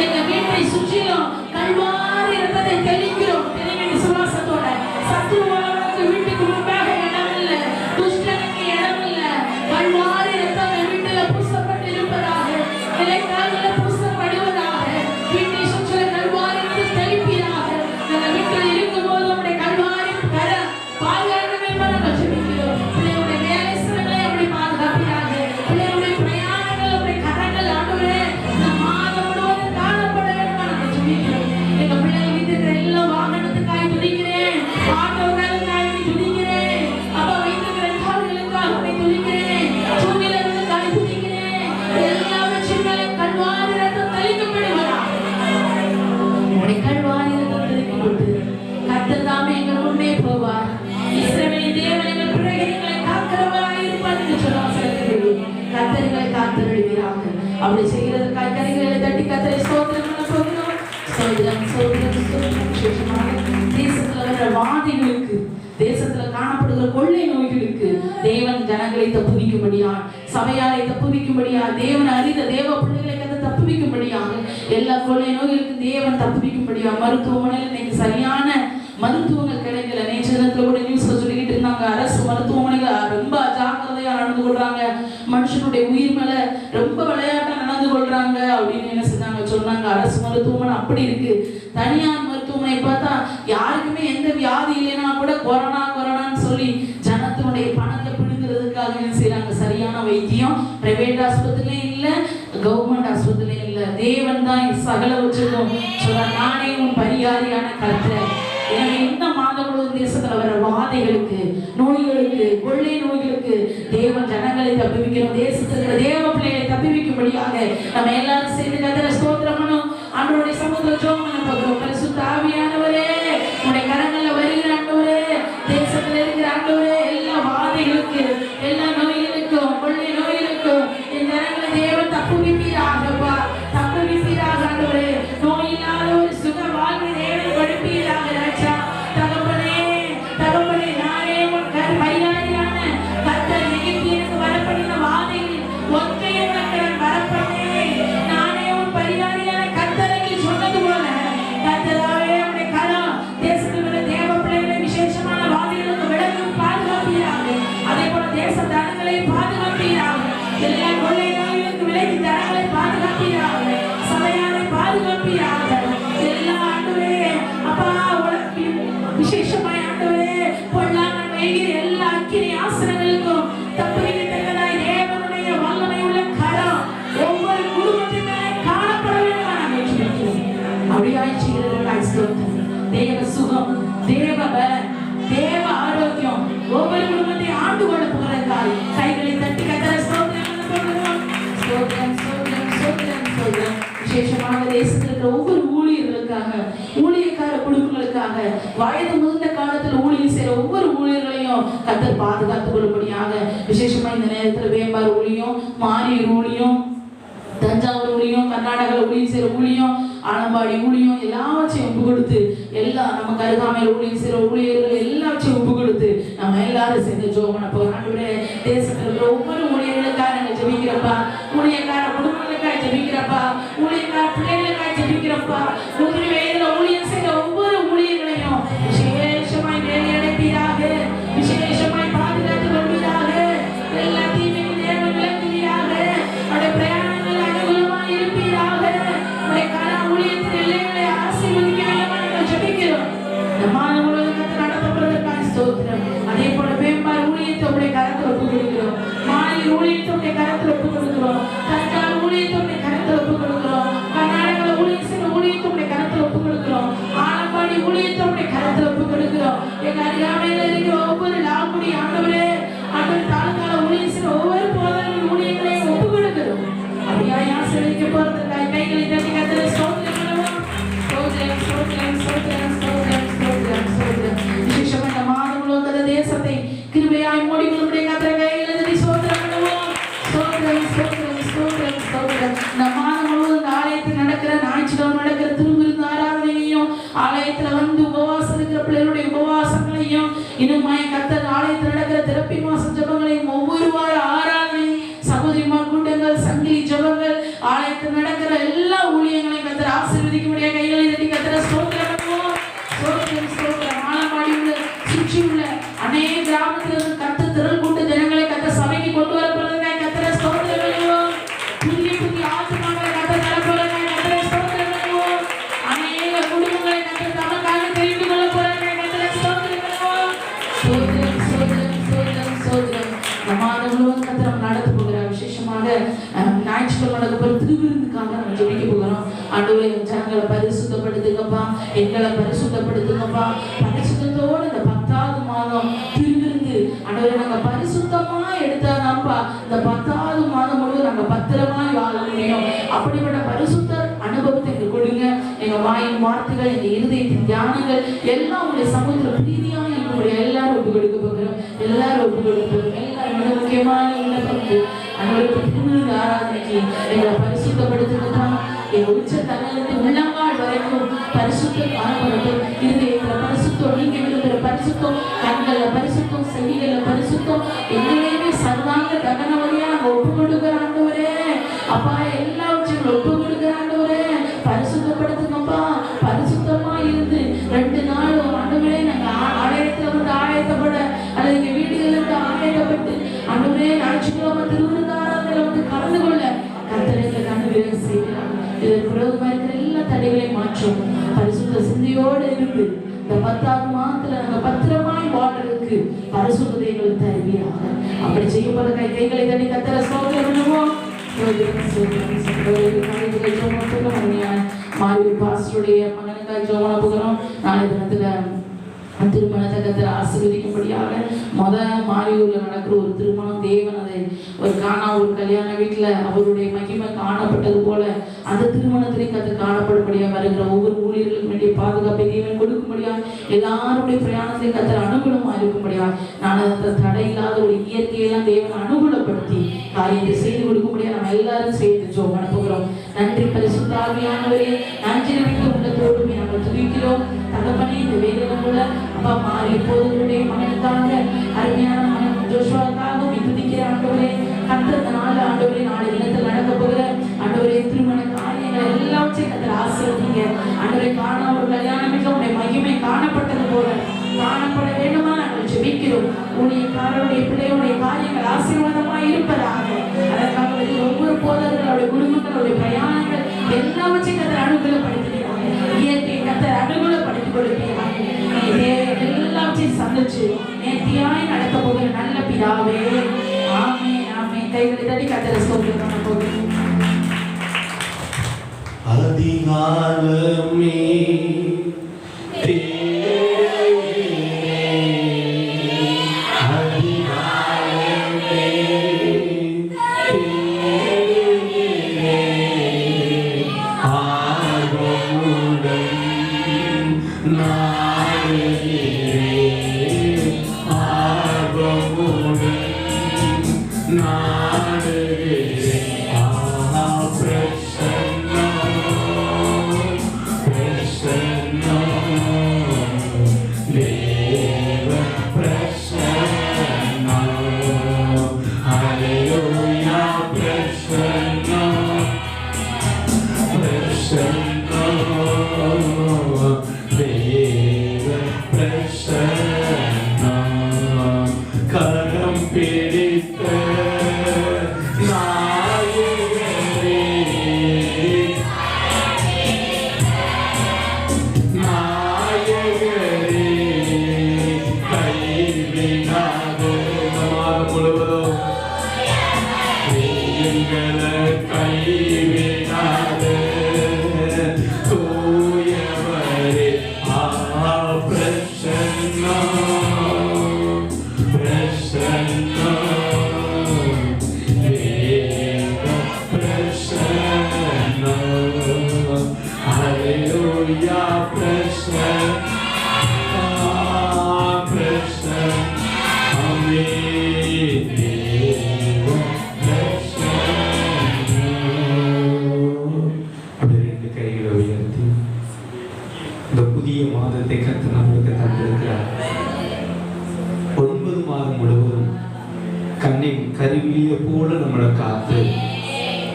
எங்க வீட்டை சுற்றிலும் கல்வாரி ரத்தத்தை தெளிக்கிறோம். தெளிவின் விசுவாசத்தோட சத்துருவாவுக்கு வீட்டுக்கு முன்பாக இடம் இல்லை, துஷ்டனுக்கு இடம் இல்லை. கல்வாரி ரத்தம் வீட்டுல பூசப்பட்டு இருப்பதாக, நிலைக்கால்கள பூசப்படுவதாக, வீட்டை சுற்றில கல்வாரி ரத்தம் தெளிப்பீராக. நாங்கள் வீட்டில் இருக்கும்போது உங்களுடைய கல்வாரி கர பாதுகாக்கவே நாங்கள் ஜெபிக்கிறோம். பிள்ளைகளுடைய வேலை ஸ்தலங்களை அப்படி பாதுகாப்பீராக. பிள்ளைகளுடைய பிரயாணங்கள் அப்படி கரங்கள் ஆண்டவரே இந்த மாதம் முழுவதும் காணப்பட வேண்டும் நாங்கள் ஜெபிக்கிறோம். எங்க பிள்ளைகள் வைத்திருக்கிற எல்லா வாகனத்துக்காய் துதிக்கிறேன், ஆட்டோக்களுக்காய் துதிக்கிறேன், அப்பா வைத்திருக்கிற கார்களுக்காக துதிக்கிறேன், 2 வீலர்களுக்காய் துதிக்கிறேன். எல்லாவற்றின் மேலே கல்வாரி ரத்தம் தெளிக்கப்படுவதாக. உங்களுடைய கல்வாரி ரத்தம் தெளிக்கப்பட்டு கர்த்தர் தாமே எங்கள் முன்னே போவார். இஸ்ரவேலின் தேவன் எங்கள் பிள்ளைகளை காக்கிறவராய் இருப்பார் என்று சொல்லுவார்கள். கர்த்தர்களை காத்தருள்வீராக. அப்படி செய்கிறதற்காக கரங்களை தட்டி கர்த்தரை ஸ்தோத்திரம் பண்ண போகிறோம். ஸ்தோத்திரம் ஸ்தோத்திரம் ஸ்தோத்திரம். விசேஷமாக தேசத்துல வர வாதிகளுக்கு, தேசத்துல காணப்படுகிற கொள்ளை நோய்களுக்கு தேவன் ஜனங்களை தப்புவிக்கும்படியாக, சபையாரை தப்புவிக்கும்படியாக, தேவன் அறிந்த தேவ பிள்ளைகளை கதை தப்புவிக்கும்படியாக, எல்லா கொள்ளை நோய்களுக்கும் தேவன் தப்புவிக்கும்படியாக, மருத்துவமனையில் இன்னைக்கு சரியான மருத்துவங்கள் கிடைக்கல. நேற்று கூட நியூஸ்ல சொல்லிக்கிட்டு இருந்தாங்க, அரசு மருத்துவமனைகள் ரொம்ப அஜாக்கிரதையா நடந்து கொள்றாங்க, மனுஷனுடைய உயிர் மேல ரொம்ப விளையாட்டா நடந்து கொள்றாங்க அப்படின்னு என்ன செஞ்சாங்க சொன்னாங்க. அரசு மருத்துவமனை அப்படி இருக்கு. தனியார் மருத்துவமனை பார்த்தா யாருக்குமே எந்த வியாதி இல்லைன்னா கூட கொரோனா கொரோனான்னு சொல்லி ஜனத்தினுடைய பணத்தை பிடிக்கிறதுக்காக என்ன செய்யறாங்க. சரியான வைத்தியம் பிரைவேட் ஆஸ்பத்திரிலையும் இல்ல, கவர்மெண்ட் ஆஸ்பத்திரிலையும் இல்ல. தேவன் தான் சகலவற்றுக்கும் சொல்ற, நானே உன் பரிகாரியான கர்த்தர். எனவே இந்த மாதம் முழுவதும் தேசத்துல வர வாதைகளுக்கு, நோய்களுக்கு, கொள்ளை நோய்களுக்கு தேவன் ஜனங்களை தப்புவிக்கிறோம். தேசத்துல தேவ பிள்ளைகளை தப்புவிக்கும்படியாக நம்ம எல்லாரும் சேர்ந்து கர்த்தரை ஸ்தோத்திரம் பண்ணும். ஆண்டவருடைய சமூகத்துல ஜெபம் பண்ண போகிறோம். பரிசுத்த ஆவியானவரே உடைய கரங்கள்ல வருகிற ஆண்டவரே, தேசத்துல இருக்கிற ஆண்டவரே, எல்லா வாதைகளுக்கு, எல்லா நோய்களுக்கும், கொள்ளை நோய்களுக்கும் இந்த ஜனங்களை தேவன் தப்புவிப்பீராகப்பா, தப்புவிப்பீராக ஆண்டவரே. நோயில்லாத ஒரு சுக வாழ்வை தேவன் கொடுப்பீராக ராஜா. தகப்பனே தகப்பனே, நானே உன் பரிகாரியான கர்த்தர். எகிப்தியனுக்கு வரப்படின வாதைகளில் ஒன்றையும் நான் வரப்பண்ணேன். நானே உன் பரிகாரியான பாதுகாப்பீராக. எல்லா ஆண்டவரே அப்பா விசேஷமாய் ஆண்டவரே பொல்லாத மேகிற எல்லா அக்கினி ஆசனங்களுக்கும் தப்பிக்கத்தக்கதாய் தேவனுடைய வல்லமை உள்ள கரம் ஒவ்வொரு குடும்பத்தின் மேலே காணப்பட வேண்டும். நாங்கள் ஜெபிக்கிறோம். அப்படியாய் செய்கிறதற்காய் ஸ்தோத்திரம். தேவ சுகம், தேவ பலன், தேவ ஆரோக்கியம் ஒவ்வொரு குடும்பத்தை ஆண்டு கொள்ள போகிறதாய் கைகளை தட்டி கர்த்தரை ஸ்தோத்திரம் பண்ணுகிறோம். ஸ்தோத்திரம் ஸ்தோத்திரம் ஸ்தோத்திரம் ஸ்தோத்திரம். விசேஷமாக தேசத்தில் இருக்கிற ஒவ்வொரு ஊழியர்களுக்காக, ஊழியக்கார குடும்பங்களுக்காக, வயது முதிர்ந்த காலத்தில் ஊழியம் செய்யற ஒவ்வொரு ஊழியர்களையும் கர்த்தர் பாதுகாத்துக் கொள்ளும்படியாக விசேஷமா இந்த நேரத்தில் வேம்பார் ஊழியம், மாரியூர் ஊழியம், தஞ்சாவூர் ஊழியம், கர்நாடகாவில் ஊழியம் செய்யற ஊழியம், ஆலம்பாடி ஊழியம் எல்லாவற்றையும் ஒப்பு கொடுத்து எல்லாம் நமக்கு அருகாமையில் ஊழியம் செய்யற ஊழியர்கள் எல்லாவற்றையும் ஒப்பு கொடுத்து நம்ம எல்லாரும் சேர்ந்து ஜெபம் பண்ண போறோம். ஆண்டவரே தேசத்தில் இருக்கிற ஒவ்வொரு ஊழியர்களுக்காக நாங்கள் ஜெபிக்கிறப்பா, ஊழியக்கார குடும்பங்களுக்காக ஜெபிக்கிறப்பா, ஊழியக்கார பிள்ளைகளுக்காக ஜெபிக்கிறப்பா, ஒவ்வொரு வயதுல ஊழியம் செய்யற ஒவ்வொரு ஊழியர்களையும் விசேஷமாய் வேலை அடைப்பீராக, விசேஷமாய் பாதுகாத்துக் கொள்வீராக, எல்லா தீமையும் தேவன் விளக்குவீராக, அவருடைய பிரயாணங்கள் அனுகூலமாய் இருப்பீராக, ஊழியத்தின் எல்லைகளை ஆசீர்வதிக்க வேண்டும் ஜெபிக்கிறோம். இந்த மாதம் முழுவதும் கர்த்தர் நடத்தப்படுவதற்காக ஸ்தோத்திரம். அதே போல வேம்பார் ஊழியத்தை உடைய கரத்தில் ஒப்புக் கொடுக்கிறோம், மாரியூர் ஊழியத்தை உடைய கரத்தில் ஒப்புக் கொடுக்கிறோம், தஞ்சாவூர் ஊழியத்தை உடைய கரத்தில் ஒப்புக் கொடுக்கிறோம், கர்நாடக ஊழியம் செய்கிற ஊழியத்தை உடைய கரத்தில் ஒப்புக் கொடுக்கிறோம், ஆலம்பாடி ஊழியத்தை உடைய கரத்தில் ஒப்புக் கொடுக்கிறோம். எங்க அருகாமையில் இருக்கிற ஒவ்வொரு லாங்குடி ஆண்டவரே ஆண்டவர் தாலுகால ஊழியம் செய்கிற ஒவ்வொரு போதகர்கள் ஊழியங்களையும் ஒப்புக் கொடுக்கிறோம். அப்படியாய் ஆசீர்வதிக்க போறதற்காக கைகளை தட்டி கர்த்தரை ஸ்தோத்திரம் பண்ணுவோம். ஸ்தோத்திரம் ஸ்தோத்திரம் ஸ்தோத்திரம் ஸ்தோத்திரம் ஸ்தோத்திரம் ஸ்தோத்திரம். விசேஷமா இந்த மாதம் முழுவதும் தேசத்தை கிருபையாய் மூடிக்கொள்ளும்படி கர்த்தரை கைகளை தட்டி ஸ்தோத்திரம் பண்ணுவோம். ஸ்தோத்திரம் ஸ்தோத்திரம் ஸ்தோத்திரம் ஸ்தோத்திரம். இந்த மாதம் முழுவதும் இந்த ஆலயத்தில் நடக்கிற ஞாயிற்றுக்கிழமை நடக்கிற திருவிருந்து ஆராதனையையும், ஆலயத்துல வந்து உபவாசம் இருக்கிற பிள்ளைகளுடைய உபவாசங்களையும், இன்னும் கர்த்தர் ஆலயத்தில் நடக்கிற திறப்பி மாசம் ஜெபங்களையும், ஒவ்வொரு வார ஆராதனை சகோதரிமார் கூட்டங்கள், சங்கிலி ஜெபங்கள், ஆலயத்தில் நடக்கிற எல்லா ஊழியங்களையும் கர்த்தர் ஆசீர்வதிக்க முடியாத கைகளை தட்டி கர்த்தரை ஸ்தோத்திரம் பண்ணுவோம். ஸ்தோத்திரம் ஸ்தோத்திரம். ஆலம்பாடி உள்ள சுற்றி உள்ள அநேக கிராமத்தில் கர்த்தர் திரள் கூட்ட ஜனங்களை கர்த்தர் சபைக்கு கொண்டு வரப்படுவதற்காக கர்த்தரை ஸ்தோத்திரம் பண்ணுவோம். புதிய புதிய ஆத்துமாக்களை கர்த்தர் நடப்பதற்காக கர்த்தரை ஸ்தோத்திரம் பண்ணுவோம். அநேக குடும்பங்களை கர்த்தர் தமக்காக தெரிந்து கொள்ள போறதற்காக கர்த்தரை ஸ்தோத்திரம் பண்ணுவோம். ஸ்தோத்திரம் ஸ்தோத்திரம் ஸ்தோத்திரம் ஸ்தோத்திரம். இந்த மாதம் முழுவதும் கர்த்தர் நடத்த போகிறார். விசேஷமாக ஞாயிற்றுக்கிழமை நடக்க போற திருவிருந்துக்காக நம்ம ஜெபிக்க போகிறோம். ஆண்டவரே ஜனங்களை பரிசுத்தப்படுத்துங்கப்பா, எங்களை பரிசுத்தப்படுத்துங்கப்பா. பரிசுத்தத்தோடு இந்த 10வது மாதம் திருவிருந்து ஆண்டவரே நாங்க பரிசுத்தமா எடுத்தாதான்ப்பா இந்த 10வது மாதம் முழுவதும் நாங்க பத்திரமாய் வாழ முடியும். அப்படிப்பட்ட பரிசுத்த அனுபவத்தை எங்க கொடுங்க. எங்க வாயின் வார்த்தைகள், எங்க இருதயத்தின் தியானங்கள் எல்லாம் உங்களுடைய சமூகத்துல பிரீதியாக இருக்கக்கூடிய எல்லாரும் ஒப்பு கொடுக்க போகிறோம். எல்லாரும் ஒப்பு கொடுக்க போகிறோம். எல்லாரும் மிக முக்கியமான விண்ணப்பம் திருவிருந்து ஆராதனைக்கு எங்களை பரிசுத்தப்படுத்துங்கப்பா. எங்க உச்ச தலையிலிருந்து உள்ளங்கால் வரைக்கும் பரிசுத்தம் காணப்படட்டும். இருதயத்துல பரிசுத்தம், நீங்க விரும்புகிற பரிசுத்தம், கண்கள்ல பரிசுத்தம், செவிகள்ல பரிசுத்தம், எங்களையுமே சர்வாங்க தகன வழியா நாங்க ஒப்பு கொடுக்கிற ஆண்டவரே அப்பா, எல்லாவற்றையும் ஒப்பு கொடுக்கிற ஆண்டவரே பரிசுத்தப்படுத்துங்கப்பா. பரிசுத்தமா இருந்து 2 நாள் ஆண்டவரே நாங்க ஆலயத்துல வந்து ஆயத்தப்பட, அல்லது எங்க வீடுகளில் இருந்து ஆயத்தப்பட்டு ஆண்டவரே ஞாயிற்றுக்கிழமை திருவிருந்தாரத்துல வந்து கலந்து கொள்ள கர்த்தருக்கு அனுகிரகம் செய்கிறார். இதற்கு விரோதமா இருக்கிற எல்லா தடைகளையும் மாற்றும். பரிசுத்த சிந்தையோடு இருந்து இந்த 10வது மாதத்துல நாங்க பத்திரமாய் வாழ்றதுக்கு பரிசுத்தத்தை எங்களுக்கு தருவீராக. அப்படி செய்யப்படுற கைகளை தண்ணி கர்த்தரை ஸ்தோத்திரம் பண்ணுவோம். மாரியூர் பாஸ்டருடைய மகனுக்காக ஜெபம் பண்ண போகிறோம். நாளை தினத்துல திருமணத்தை கர்த்தர் ஆசீர்வதிக்கும்படியாக மாரியூர்ல நடக்கிற ஒரு திருமணம், தேவன் அதை ஒரு ஒரு கல்யாண வீட்டுல அவருடைய மகிமை காணப்பட்டது போல அந்த திருமணத்திலே கர்த்தர் காணப்படும்படியாக வருகிற ஒவ்வொரு ஊழியர்களுக்கு வேண்டிய பாதுகாப்பை தேவன் கொடுக்கும்படியாக, எல்லாருடைய பிரயாணத்தை கர்த்தர் அனுகூலமா இருக்கும்படியாக, நான் அந்த தடை இல்லாத ஒரு இயற்கையெல்லாம் தேவன் அனுகூலப்படுத்தி காரியத்தை செய்து கொடுக்கும்படியாக நம்ம எல்லாரும் சேர்த்து ஜெபம் பண்ண போகிறோம். நன்றி பரிசுத்த ஆவியானவரே, நன்றி மிக்க உள்ளத்தோடு நம்ம துதிக்கிறோம். தகப்பனே, இந்த வேலையில அப்பா மாரியூர் போதகருடைய மகனுக்காக, அருமையான மகன் ஜோஷுவாக்காக துதிக்கிற ஆண்டவரே, கர்த்தர் நாள் ஆண்டவரே நாளை தினத்தில் நடக்க போகிற ஆண்டவரே திருமண காரியங்கள் எல்லாவற்றையும் கர்த்தர் ஆசீர்வதிங்க. ஆண்டவரே காணாம ஒரு கல்யாணம் வீட்டில் உடைய மகிமை காணப்பட்டது போல காணப்பட வேண்டுமா நாங்கள் ஜெபிக்கிறோம். ஊழியக்காரருடைய பிள்ளைகளுடைய காரியங்கள் ஆசீர்வாதமாய் இருப்பதாக, அதற்காக ஒவ்வொரு போதகர்களுடைய குடும்பங்களுடைய பிரயாணங்கள் எல்லாவற்றையும் கர்த்தர் அனுகூல சந்திச்சு நேர்த்தியாய் நடத்த போகிற நல்ல பிதாவே. ஆமென் ஆமென். கைகளை தட்டி கர்த்தரை ஸ்தோத்திரம் பண்ண போகிறோம். அதிகாலமே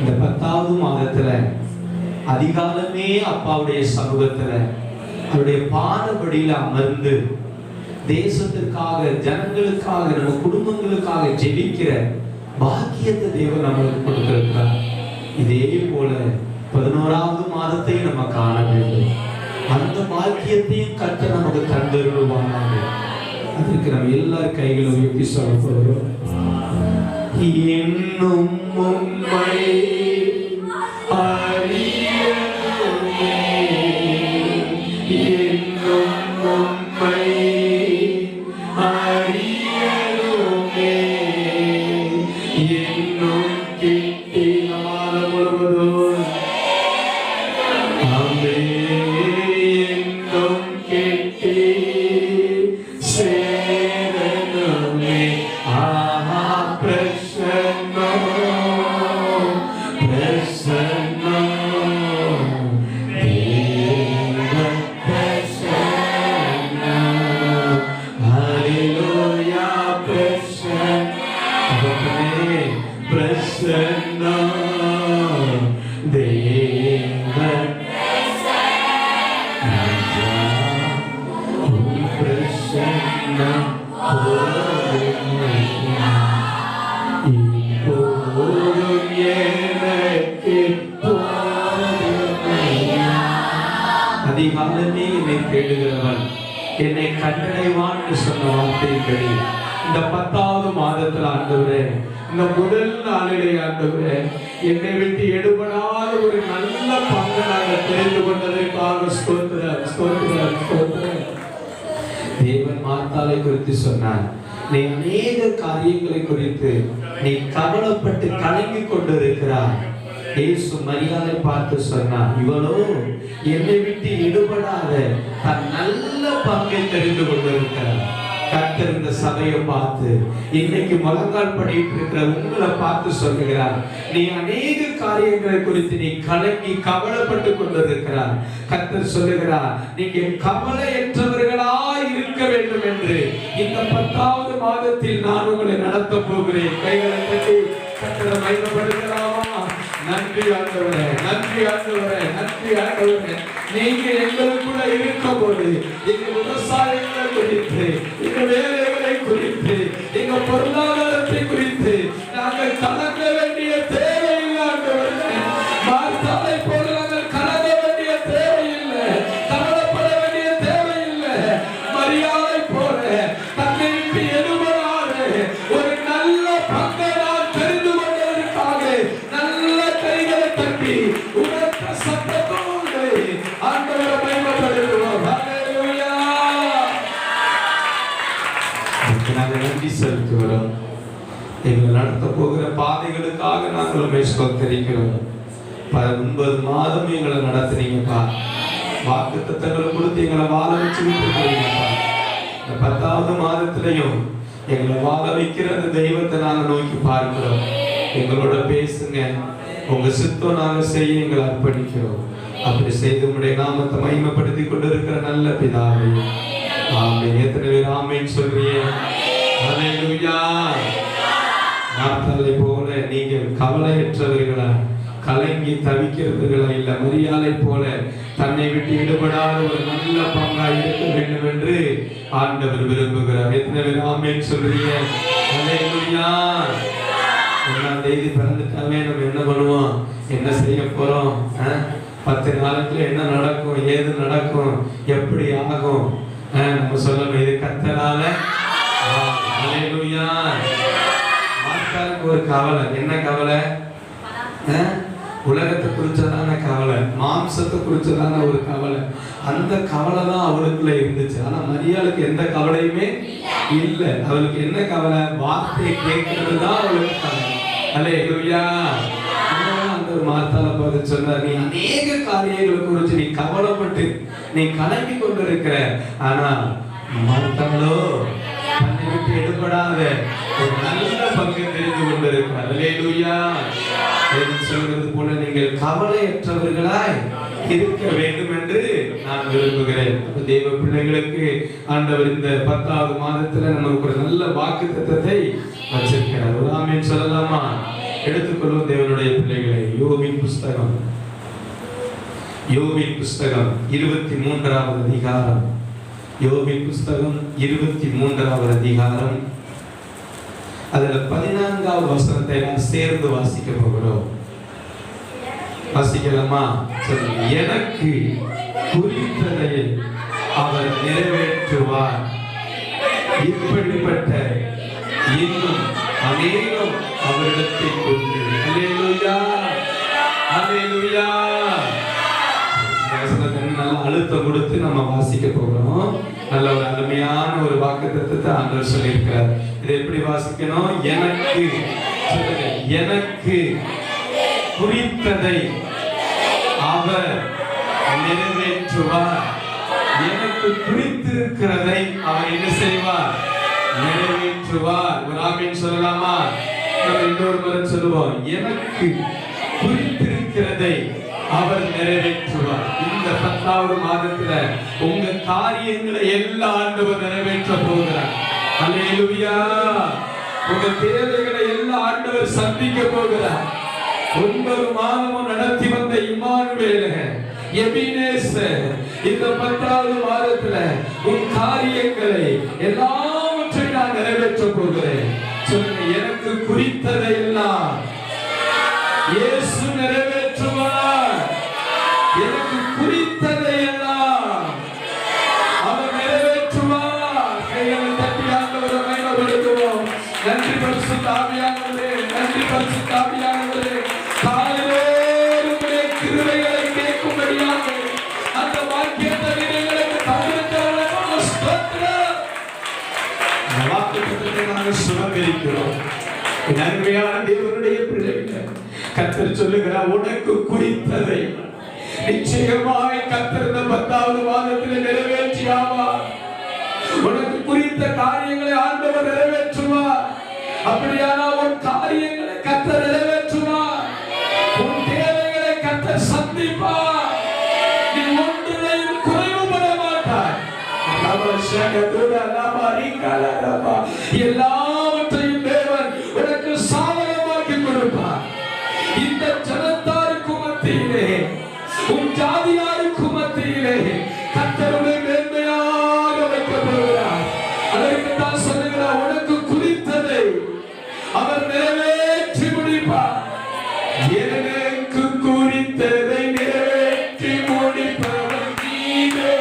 இந்த 10வது மாதத்துல அதிகாலமே அப்பாவுடைய சமூகத்துல அவருடைய பாதபடியில அமர்ந்து தேசத்திற்காக, ஜனங்களுக்காக, நம்ம குடும்பங்களுக்காக ஜெபிக்கிற பாக்கியத்தை தேவன் நம்மளுக்கு கொடுத்திருக்கிறார். இதே போல 11வது மாதத்தை நம்ம காண வேண்டும். அந்த பாக்கியத்தையும் கர்த்தர் நமக்கு தந்தருள்வானாக. அதற்கு நம்ம எல்லார் கைகளும் உயர்த்தி சொல்ல போகிறோம். இன்னும் உம்மை அறியணுமே, இன்னும் உம்மை அறியணுமே, இன்னும் கிட்டி காலம் முழுவதும் அமே, இன்னும் கிட்டி சேரணுமே. ஆஹா பிரசன்னம் பிரசன்னம் தேவ பிரசன்னம். ஹல்லேலூயா பிரசன்னம் பிரசன்னம் தேவ பிரசன்னம் இப்போதும் எனக்கு அதிகாலமே என்னை தேடுகிறவன் என்னை கண்டடைவான் சொன்ன வார்த்தையின்படி இந்த 10வது மாதத்தில் ஆண்டவரே, இந்த முதல் நாளிலே ஆண்டவரே, என்னை விட்டு எடுபடாத ஒரு நல்ல பங்கனாக தெரிந்து கொண்டதற்காக ஸ்தோத்திரம் ஸ்தோத்திரம் ஸ்தோத்திரம். தேவன் மார்த்தாளை குறித்து சொன்னார், நீ அநேக காரியங்களை குறித்து நீ கவலைப்பட்டு கலங்கி கொண்டிருக்கிறார். இயேசு மரியாதை பார்த்து சொன்னார், இவளோ என்னை விட்டு ஈடுபடாத தன் நல்ல பங்கை தெரிந்து கொண்டிருக்கிறார். கர்த்தர் இந்த சபையை பார்த்து இன்னைக்கு முழங்கால் படிட்டு இருக்கிற உங்களை பார்த்து சொல்லுகிறார், நீ அநேக காரியங்களை குறித்து நீ கலங்கி கவலைப்பட்டு கொண்டிருக்கிறார். கர்த்தர் சொல்லுகிறார், நீங்க கவலையற்றவர்களாய் இருக்க வேண்டும் என்று இந்த 10வது மாதத்தில் நான் உங்களை நடத்த போகிறேன். கைகளை தட்டி கர்த்தரை மகிமைப்படுத்தலாமா? நன்றி ஆண்டவரே, நன்றி ஆண்டவரே, நன்றி ஆண்டவரே. நீங்க எங்களுக்குள்ள இருக்கும் போது எங்க விவசாயங்களை குறித்து, எங்க வேலைகளை குறித்து, எங்க பொருளாதாரத்தை குறித்து நாங்கள் கலங்க வேண்டிய தேவையில்லை ஆண்டவரே. மார்த்தாளை போல நாங்கள் கலங்க வேண்டிய தேவையில்லை, கவலைப்பட வேண்டிய தேவையில்லை. மரியாதை போல ஆண்டவரை மகிமைப்படுத்துவோம். ஹல்லேலூயா. நாங்கள் நன்றி செலுத்துகிறோம். எங்களை நடத்த போகிற பாதைகளுக்காக நாங்கள் உண்மை ஸ்தோத்திரிக்கிறோம். 9 மாதம் எங்களை நடத்துறீங்கப்பா. வாக்குத்தத்தங்களை கொடுத்து எங்களை வாழ வச்சு விட்டுருக்கீங்கப்பா. இந்த 10வது மாதத்திலையும் எங்களை வாழ வைக்கிற அந்த தெய்வத்தை நாங்கள் நோக்கி பார்க்கிறோம். எங்களோட பேசுங்க. உங்க சித்தம் நாங்கள் செய்ய எங்களை அர்ப்பணிக்கிறோம். அப்படி செய்து உங்களுடைய நாமத்தை மகிமைப்படுத்தி கொண்டிருக்கிற நல்ல பிதாவே, ஆமென். எத்தனை பேர் ஆமென் சொல்றீங்க? ஹல்லேலூயா. மார்த்தாளை போல நீங்கள் கவலையற்றவர்களா, கலங்கி தவிக்கிறவர்களா இல்ல, மரியாதை போல தன்னை விட்டு ஈடுபடாத ஒரு நல்ல பங்காய் இருக்க வேண்டும் என்று ஆண்டவர் விரும்புகிறார். எத்தனை பேர் ஆமென் சொல்றீங்க? ஹல்லேலூயா. 1ஆம் தேதி பிறந்துட்டாவே நம்ம என்ன பண்ணுவோம்? என்ன செய்ய போறோம்? 10 நாளுக்குள்ள என்ன நடக்கும், ஏது நடக்கும், எப்படி ஆகும் நம்ம சொல்லணும். இது கர்த்தரால. ஹல்லேலூயா. மார்த்தாளுக்கு ஒரு கவலை. என்ன கவலை? உலகத்தை குறிச்சதான கவலை, மாம்சத்தை குறிச்சதான ஒரு கவலை. அந்த கவலை தான் அவளுக்குள்ள இருந்துச்சு. ஆனா மரியாளுக்கு எந்த கவலையுமே இல்லை. அவளுக்கு என்ன கவலை? வார்த்தையை கேட்கறது தான் அவளுக்கு கவலை. ஹல்லேலூயா. அந்த ஒரு மார்த்தாளை பார்த்து சொன்னார், நீ அநேக காரியங்களை குறித்து நீ கவலைப்பட்டு நீ கலங்கி கொண்டிருக்கிற, ஆனா மார்த்தாளோ தன்னை விட்டு எடுபடாத ஒரு நல்ல பங்கு தெரிந்து கொண்டிருக்கிறார். ஹல்லேலூயா. சொல்கிறது போல நீங்கள் கவலையற்றவர்களாய் இருக்க வேண்டும் என்று நான் விரும்புகிறேன். தேவ பிள்ளைகளுக்கு ஆண்டவர் இந்த 10வது மாதத்துல நமக்கு ஒரு நல்ல வாக்குத்தத்தத்தை வச்சிருக்கிறார். ஒரு ஆமென் சொல்லலாமா? எடுத்துக்கொள்வோம் தேவனுடைய பிள்ளைகளை. யோபின் புஸ்தகம் 23வது அதிகாரம். யோபின் புஸ்தகம் 23வது அதிகாரம். அதுல 14வது வசனத்தை நாம் சேர்ந்து வாசிக்க போகிறோம். வாசிக்கலாமா? சொல்லுங்க. எனக்கு குறித்ததை அவர் நிறைவேற்றுவார். இப்படிப்பட்ட இன்னும் அநேகம் அவரிடத்தில் கொண்டு. ஹல்லேலூயா. ஹல்லேலூயா. நல்ல அழுத்தம் கொடுத்து நம்ம வாசிக்க போகிறோம். நல்ல ஒரு அருமையான ஒரு வாக்குத்தத்தத்தை ஆண்டவர் சொல்லியிருக்கிறார். இதை எப்படி வாசிக்கணும்? எனக்கு எனக்கு குறித்ததை அவர் நிறைவேற்றுவார். எனக்கு குறித்திருக்கிறதை அவர் என்ன செய்வார்? நிறைவேற்றுவார். ஒரு ஆமென் சொல்லலாமா? இன்னொரு முறை சொல்லுவோம். எனக்கு குறித்திருக்கிறதை அவர் நிறைவேற்றுவார். இந்த 10வது மாதத்துல உங்க காரியங்களை எல்லாம் ஆண்டவர் நிறைவேற்ற போகிறார். ஹல்லேலூயா. உங்க தேவைகளை எல்லாம் ஆண்டவர் சந்திக்க போகிறார். 9 மாதமும் நடத்தி வந்த இம்மானுவேல் எபினேசர் இந்த 10வது மாதத்துல உன் காரியங்களை எல்லாவற்றையும் நான் நிறைவேற்ற போகிறேன். சொல்லுங்க. எனக்கு குறித்ததை எல்லாம் இயேசு நிறைவேற்றுவார். எனக்கு குறித்ததை எல்லாம் அவர் நிறைவேற்றுவார். கைகளை தட்டி ஆண்டவரை மகிமைப்படுத்துவோம். நன்றி பரிசுத்த ஆவியானவரே, நன்றி பரிசுத்த ஆவியானவரே. காலையிலே உம்முடைய கிருபைகளை கேட்கும்படியாக அந்த வாக்கியத்தை எங்களுக்கு தந்திருக்கிறவர்களுக்கு ஸ்தோத்திரம். இந்த வாக்குத்தத்தத்தை நாங்கள் சுமந்திருக்கிறோம். நன்மையான தேவனுடைய பிள்ளைகள், கர்த்தர் சொல்லுகிறார், உனக்கு குறித்ததை நிச்சயமாய் கர்த்தர் இந்த 10வது மாதத்தில் நிறைவேற்றியாவார். உனக்கு குறித்த காரியங்களை ஆண்டவர் நிறைவேற்றுவார். அப்படியானால் உன் காரியங்களை கர்த்தர் நிறைவேற்றுவார். உன் தேவைகளை கர்த்தர் சந்திப்பார். நீ ஒன்றிலையும் குறைவுபட மாட்டாய். எல்லாவற்றையும் தேவன் உனக்கு சாதகமாக்கி கொடுப்பார். இந்த ஜனத்தாருக்கு மத்தியிலே, உன் ஜாதியாருக்கு மத்தியிலே கர்த்தருடைய மேன்மையாக வைக்கப் போகிறார். அதற்கு தான் சொல்லுகிறார், உனக்கு குறித்ததை அவர் நிறைவேற்றி முடிப்பார். எனக்கு குறித்ததை நிறைவேற்றி முடிப்பவர் நீரே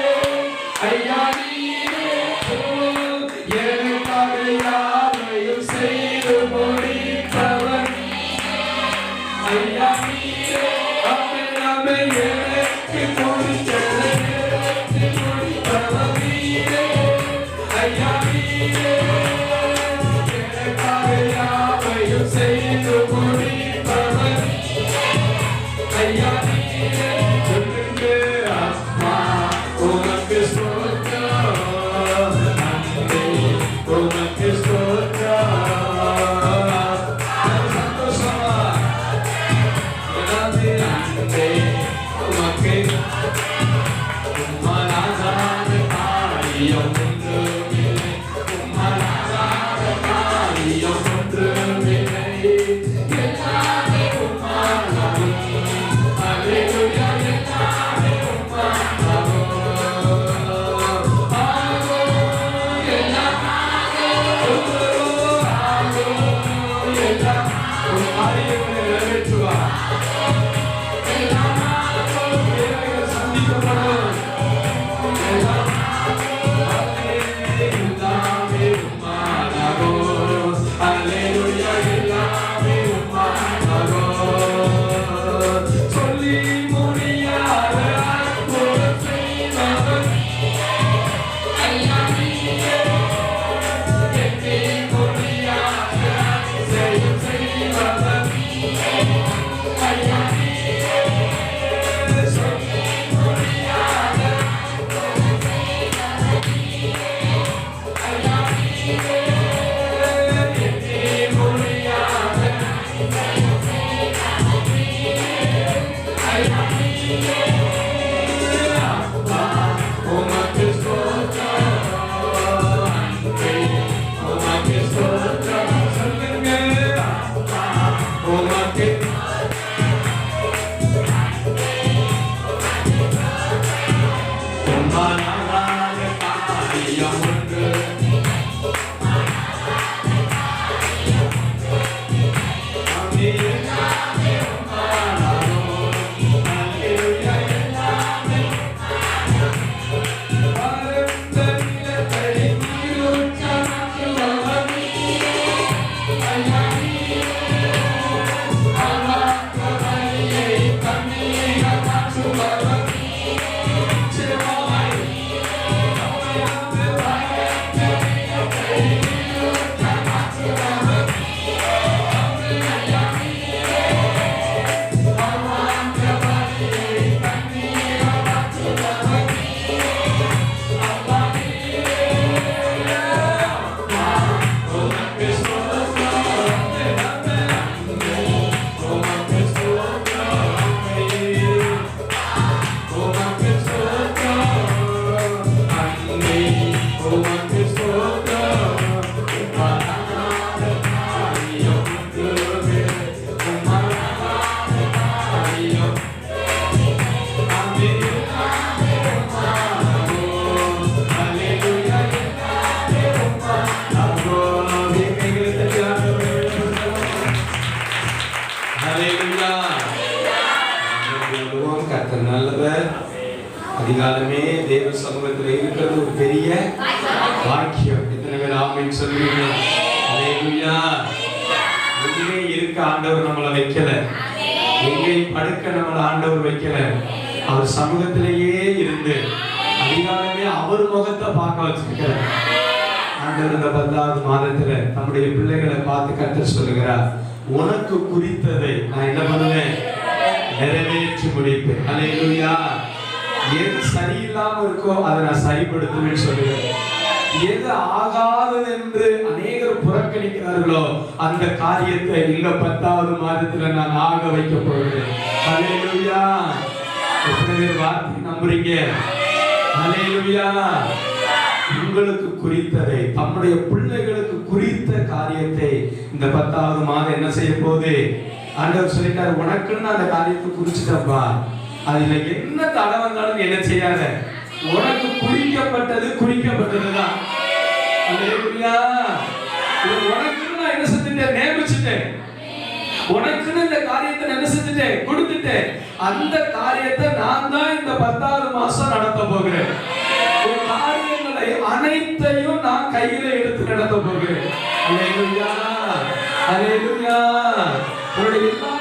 ஐயா, நீரே போல் எனக்காக யாவையும் செய்து முடிப்பவர் ஐயா, நீரே. அம்மே எனக்கு குறித்ததை அதிகாலமே தேவ சமூகத்தில் இருக்கிறது ஒரு பெரிய வாக்கியம். எத்தனை பேர் ஆமென் சொல்றீங்க? அல்லேலூயா. எங்கே இருக்க ஆண்டவர் நம்மளை வைக்கல, எங்கே படுக்க நம்மளை ஆண்டவர் வைக்கல. அவர் சமூகத்திலேயே இருந்து அதிகாலமே அவர் முகத்தை பார்க்க வச்சிருக்கிறார். ஆண்டவர் இந்த 10வது மாதத்துல நம்முடைய பிள்ளைகளை பார்த்து கர்த்தர் சொல்லுகிறார், உனக்கு குறித்ததை நான் என்ன பண்ணுவேன்? நிறைவேற்றி முடிப்பேன். அல்லேலூயா. எது சரியில்லாம இருக்கோ அதை நான் சரிப்படுத்துவேன்னு சொல்லுவேன். எது ஆகாதது என்று அநேகர் புறக்கணிக்கிறார்களோ அந்த காரியத்தை இந்த 10வது மாதத்துல நான் ஆக வைக்க போகிறேன். அல்லேலூயா. எத்தனை பேர் வார்த்தை நம்புறீங்க? அல்லேலூயா. உங்களுக்கு குறித்ததை, தம்முடைய பிள்ளைகளுக்கு குறித்த காரியத்தை இந்த 10வது மாதம் என்ன செய்ய போகுது? ஆண்டவர் சொல்லிட்டாரு, உனக்குன்னு அந்த காரியத்தை குறிச்சிட்டப்பா, அதுல என்ன தடை வந்தாலும் என்ன செய்யாத, உனக்கு குறிக்கப்பட்டதுதான். அல்லேலூயா. உனக்குன்னு நான் என்ன செஞ்சுட்டேன்? நியமிச்சுட்டேன். உனக்குன்னு இந்த காரியத்தை என்ன செஞ்சுட்டேன்? கொடுத்துட்டேன். அந்த காரியத்தை நான் தான் இந்த 10வது மாசம் நடத்த போகிறேன். காரியங்களை அனைத்தையும் நான் கையில எடுத்து நடத்த போகிறேன். அல்லேலூயா. அல்லேலூயா. உங்களுடைய எல்லா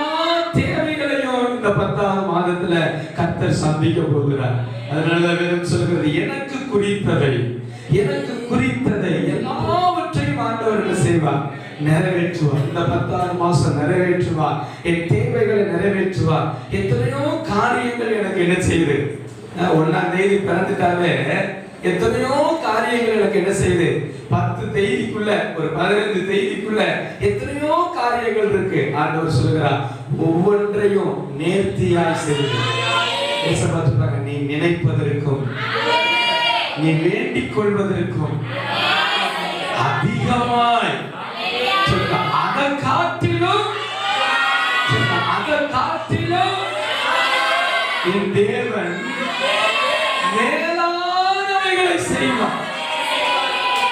தேவைகளையும் இந்த 10வது மாதத்துல கர்த்தர் சந்திக்க போகிறார். அதனால வேதம் சொல்கிறது, எனக்கு குறித்ததை எல்லாவற்றையும் ஆண்டவர் என்ன செய்வார்? நிறைவேற்றுவார். இந்த 10வது மாசம் நிறைவேற்றுவார். என் தேவைகளை நிறைவேற்றுவார். எத்தனையோ காரியங்கள் எனக்கு என்ன செய்யுது? 1ஆம் தேதி பிறந்துட்டாலே எத்தனையோ காரியங்கள் எனக்கு என்ன செய்யுது? 10 தேதிக்குள்ள, ஒரு 15 தேதிக்குள்ள எத்தனையோ காரியங்கள் இருக்கு. ஆண்டவர் சொல்லுகிறார், ஒவ்வொன்றையும் நேர்த்தியாய் செய்து பேசப்பட்டிருக்காங்க. நீ நினைப்பதற்கும் நீ வேண்டிக் கொள்வதற்கும் அதிகமாய் அதை காட்டிலும் என் தேவன் மேலானவைகளை செய்வார்.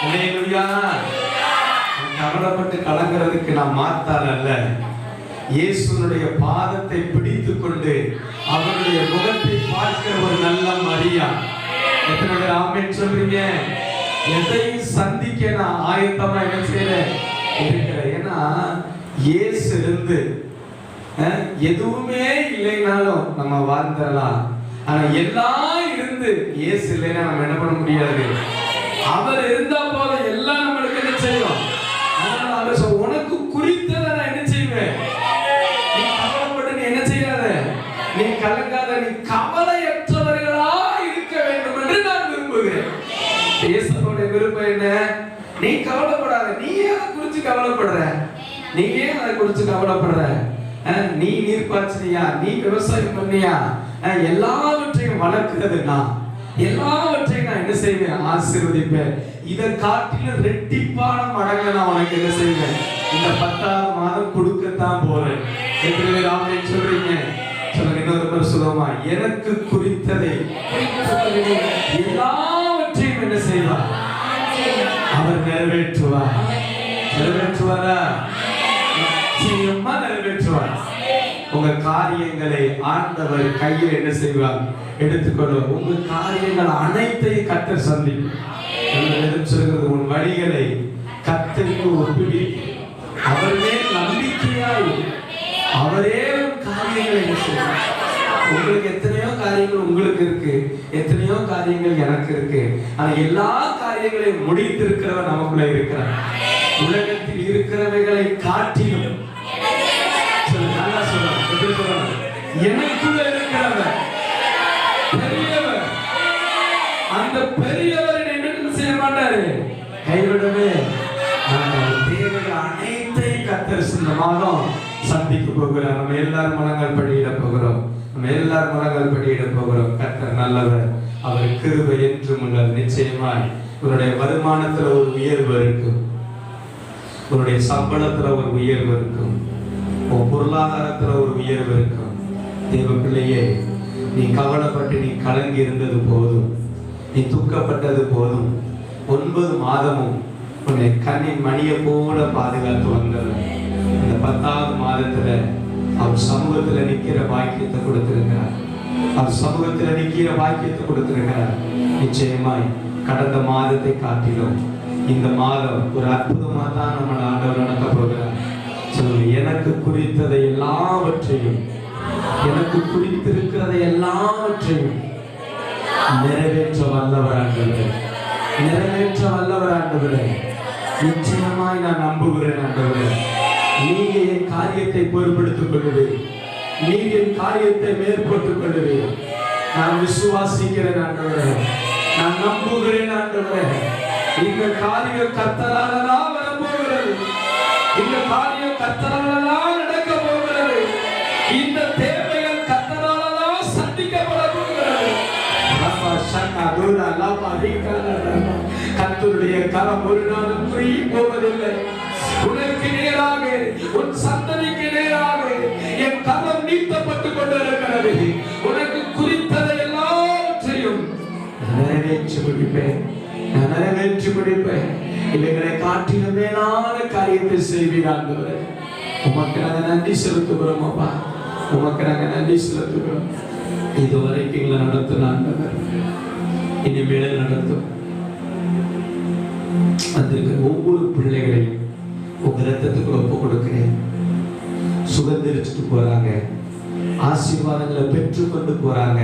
அல்லேலூயா. கவலைப்பட்டு கலங்கிறதுக்கு நான் மாத்தாள் அல்ல, இயேசுனுடைய பாதத்தை பிடித்துக் கொண்டு அவருடைய முகத்தை பார்க்கிற ஒரு நல்ல மரியா. எத்தனை பேர் ஆமென் சொல்றீங்க? எதையும் சந்திக்க நான் ஆயத்தமா என்ன செய்யறேன்? இருக்கிறேன். ஏன்னா இயேசு இருந்து எதுவுமே இல்லைனாலும் நம்ம வாழ்ந்துடலாம். ஆனா எல்லாம் இருந்து இயேசு இல்லைன்னா நம்ம என்ன பண்ண முடியாது. அவர் இருந்தா போல எல்லாம் நம்மளுக்கு என்ன செய்யும்? அதனால அவர் சொல்ல, உனக்கு குறித்ததை நான் என்ன செய்வேன்? நீ கவலைப்பட்டு நீ என்ன செய்யாத, நீ கலங்காத, நீ கவலையற்றவர்களா இருக்க வேண்டும் என்று நான் விரும்புகிறேன். இயேசுவோட விருப்பம் என்ன? நீ கவலைப்படாத. நீ ஏன் குறிச்சு கவலைப்படுற? நீ ஏன் அதை குறிச்சு கவலைப்படுற? நீ நீர் பாய்ச்சியா, நீ விவசாயம் பண்ணியா, எல்லாவற்றையும் வளர்க்கிறது நான், எல்லாவற்றையும் நான் என்ன செய்வேன்? ஆசீர்வதிப்பேன். இதை காட்டிலும் ரெட்டிப்பான மடங்கு நான் உனக்கு என்ன செய்வேன்? இந்த 10வது மாதம் கொடுக்கத்தான் போறேன். எத்தனை பேர் ஆமென் சொல்றீங்க? சொல்லுங்க. இன்னொரு பேர் சொல்லுமா, எனக்கு குறித்ததை எல்லாவற்றையும் என்ன செய்வார்? அவர் நிறைவேற்றுவார். நிறைவேற்றுவாரா? நிச்சயமா நிறைவேற்றுவார். உங்க காரியங்களை ஆண்டவர் கையில் என்ன செய்வார்? எடுத்துக்கொள்வார். உங்க காரியங்கள் அனைத்தையும் கர்த்தர் சந்திப்பார். சொல்கிறது, உன் வழிகளை கர்த்தருக்கு ஒப்புவி, அவர் மேல் நம்பிக்கையாய் அவரே உன் காரியங்களை என்ன செய்வார். உங்களுக்கு எத்தனையோ காரியங்கள் உங்களுக்கு இருக்கு, எத்தனையோ காரியங்கள் எனக்கு இருக்கு. ஆனா எல்லா காரியங்களையும் முடித்திருக்கிறவர் நமக்குள்ள இருக்கிறார். உலகத்தில் இருக்கிறவைகளை காட்டிலும் எனக்குள்ள இருக்கிறவர் பெரியவர். அந்த பெரியவர் என்ன செய்ய மாட்டாரு? கைவிடவே. தேவைகள் அனைத்தையும் கர்த்தர் இந்த மாதம் சந்திக்க போகிறார். நம்ம எல்லாரும் மனங்கள் படியிட போகிறோம். நம்ம எல்லாரும் மனங்கள் படியிட போகிறோம். கர்த்தர் நல்லவர், அவர் கிருபை என்றும் உள்ளது. நிச்சயமாய் உன்னுடைய வருமானத்துல ஒரு உயர்வு இருக்கும், உன்னுடைய சம்பளத்துல ஒரு உயர்வு இருக்கும், உன் பொருளாதாரத்துல ஒரு உயர்வு இருக்கும். தேவ பிள்ளையே, நீ கவலைப்பட்டு நீ கலங்கி இருந்தது போதும், நீ துக்கப்பட்டது போதும். 9 மாதமும் உன்னை கண்ணின் மணியை போல பாதுகாத்து வந்தது. இந்த 10வது மாதத்துல அவர் சமூகத்துல நிக்கிற பாக்கியத்தை கொடுத்திருக்கிறார். அவர் சமூகத்தில் நிற்கிற வாக்கியத்தை கொடுத்திருக்கிறார். நிச்சயமாய் கடந்த மாதத்தை காட்டிலும் இந்த மாதம் ஒரு அற்புதமாக தான் நம்ம ஆண்டவர் நடக்க போகிறார். சொல்லுங்க, எனக்கு குறித்ததை எல்லாவற்றையும், எனக்கு குறித்திருக்கிறதை எல்லாவற்றையும் நிறைவேற்ற வல்லவர் ஆண்டவரே, நிறைவேற்ற வல்லவர் ஆண்டவரே. நிச்சயமாய் நான் நம்புகிறேன் ஆண்டவரே. நீங்க என் காரியத்தை பொறுப்படுத்திக் கொள்ளுவீர், நீங்க என் காரியத்தை மேற்பட்டுக் கொள்ளுவீர். நான் விசுவாசிக்கிறேன் ஆண்டவரே, நான் நம்புகிறேன் ஆண்டவரே. இந்த காரியம் கர்த்தரால்தான் வரப்போகிறது, இந்த காரியம் கர்த்தரால்தான் நடக்க போகிறது, இந்த தேவைகள் கர்த்தரால்தான் சந்திக்கப்பட போகிறது. கர்த்தருடைய கரம் ஒரு நாளும் குறுகி போவதில்லை. உனக்கு நேராக, உன் சந்ததிக்கு நேராக என் கரம் நீட்டப்பட்டுக் கொண்டிருக்கிறது. உனக்கு குறித்ததை எல்லாவற்றையும் நிறைவேற்றி முடிப்பேன், நான் நிறைவேற்றி முடிப்பேன். இவைகளை காட்டிலும் மேலான காரியத்தை செய்வீர்கள். உமக்கு நாங்கள் நன்றி செலுத்துகிறோம் அப்பா, உமக்கு நாங்கள் நன்றி செலுத்துகிறோம். இதுவரைக்கும் எங்களை நடத்தும் ஆண்டவர், இனிமேல் நடத்தும். அதற்கு ஒவ்வொரு பிள்ளைகளையும் உங்க ரத்தத்துக்கு ஒப்பு கொடுக்கிறேன். சுகந்தரிச்சுட்டு போறாங்க, ஆசீர்வாதங்களை பெற்றுக்கொண்டு போறாங்க.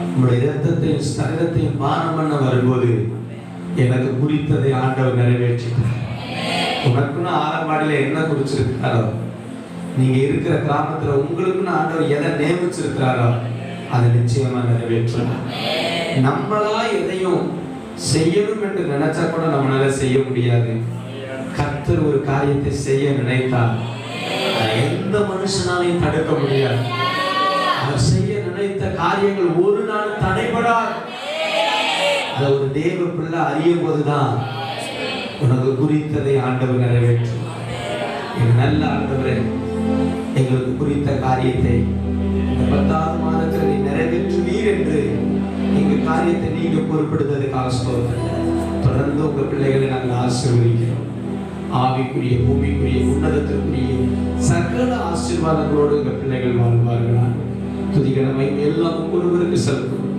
உங்களுடைய இரத்தத்தையும் சரீரத்தையும் பானம் பண்ண வரும்போது எனக்கு குறித்ததை ஆண்டவர் நிறைவேற்றிட்டார். உனக்குன்னு ஆரம்பாடியில என்ன குறிச்சிருக்கிறாரோ, நீங்க இருக்கிற கிராமத்துல உங்களுக்குன்னு ஆண்டவர் எதை நியமிச்சிருக்கிறாரோ அதை நிச்சயமா நிறைவேற்றலாம். நம்மளா எதையும் செய்யணும் என்று நினைச்சா கூட நம்மளால செய்ய முடியாது. கர்த்தர் ஒரு காரியத்தை செய்ய நினைத்தால் எந்த மனுஷனாலையும் தடுக்க முடியாது. அவர் செய்ய நினைத்த காரியங்கள் ஒரு நாள் தடைபடாது. அதை ஒரு தேவ பிள்ளை அறியும் போதுதான் உனக்கு குறித்ததை ஆண்டவர் நிறைவேற்றும். நல்ல ஆண்டவரே, எங்களுக்கு குறித்த காரியத்தை இந்த 10வது மாதத்தில் நீ நிறைவேற்றுவீர் என்று எங்க காரியத்தை நீங்க பொறுப்படுத்ததுக்காக ஸ்தோத்திரம். தொடர்ந்து உங்க பிள்ளைகளை நாங்கள் ஆசீர்வதிக்கிறோம். ஆவிக்குரிய, பூமிக்குரிய, உன்னதத்திற்குரிய சகல ஆசீர்வாதங்களோடு எங்க பிள்ளைகள் வாழ்வார்களா. துதிகரமை எல்லாம் ஒருவருக்கு செலுத்தும்.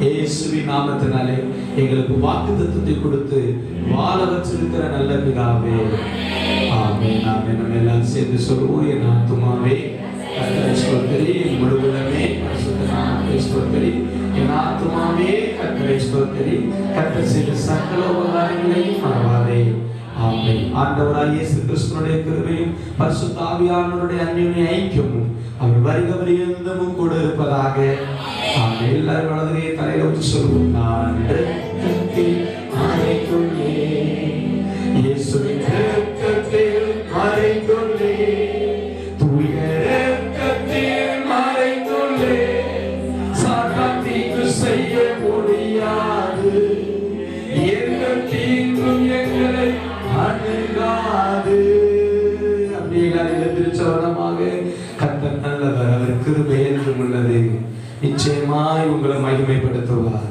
இயேசுவின் நாமத்தினாலே எங்களுக்கு வாக்குத்தத்தத்தை கொடுத்து வாழ வச்சிருக்கிற நல்ல பிதாவே, ஆமென் ஆமென். நம்ம எல்லாம் சேர்ந்து சொல்லுவோம். என் ஆத்துமாவே கர்த்தரை ஸ்தோத்திரி, என் முழுவதுமே பரிசுத்த நாமத்தை ஸ்தோத்திரி. என் ஆத்துமாவே கர்த்தரை ஸ்தோத்திரி, கர்த்தர் செய்த சகல உபகாரங்களையும் மறவாதே. ஆமென். ஆண்டவராகிய இயேசு கிறிஸ்துவினுடைய கிருபையும் பரிசுத்த ஆவியானவருடைய அன்யோன்ய ஐக்கியமும் அவர் வருகிறவரையும் கூட இருப்பதாக. ஆமென். எல்லாரும் வலதுகையை தலையில வச்சு சொல்லுவோம். நான் இரத்தத்தில் மறைந்துள்ளேன், இயேசுவின் இரத்தத்தில் மறைந்துள்ளேன், தூய இரத்தத்தில் மறைந்துள்ளேன். சாத்தானுக்கு செய்ய முடியாது, எந்த தீங்கும் எங்களை அணுகாது. அப்படியே திருச்சவனமாக கர்த்தர் நல்லவர், அவர் கிருபை என்றும் உள்ளது. நிச்சயமாய் உங்களை மகிமைப்படுத்துவார்.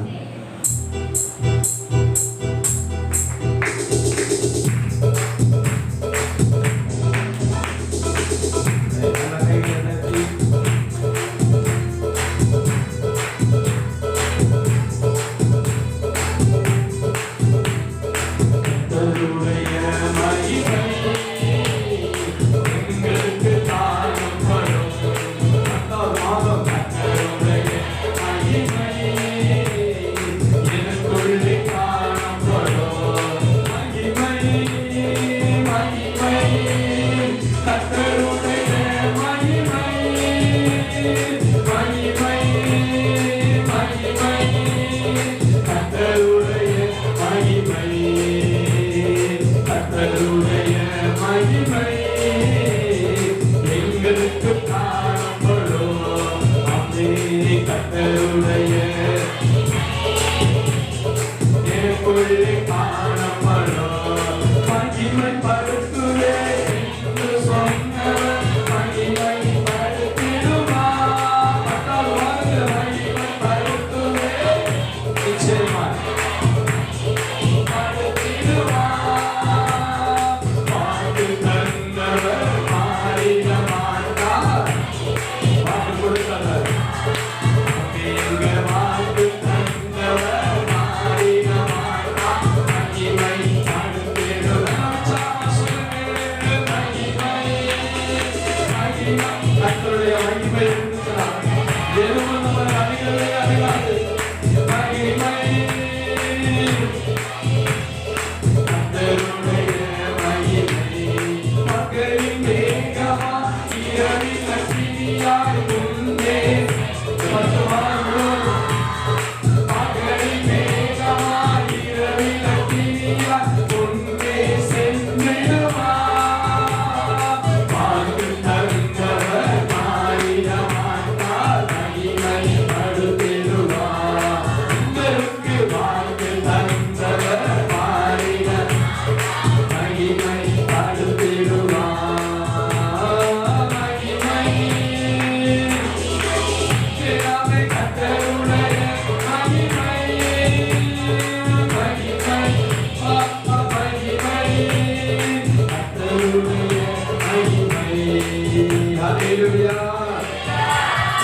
ஹalleluya.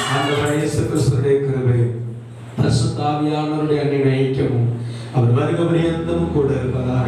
ஆண்டவரே இயேசு கிறிஸ்துவின் கிருபை, பரிசுத்த ஆவியானவருடைய அன்பின் ஐக்கியமும் அவர் வருகை பரியந்தமும் கூட இருப்பதாக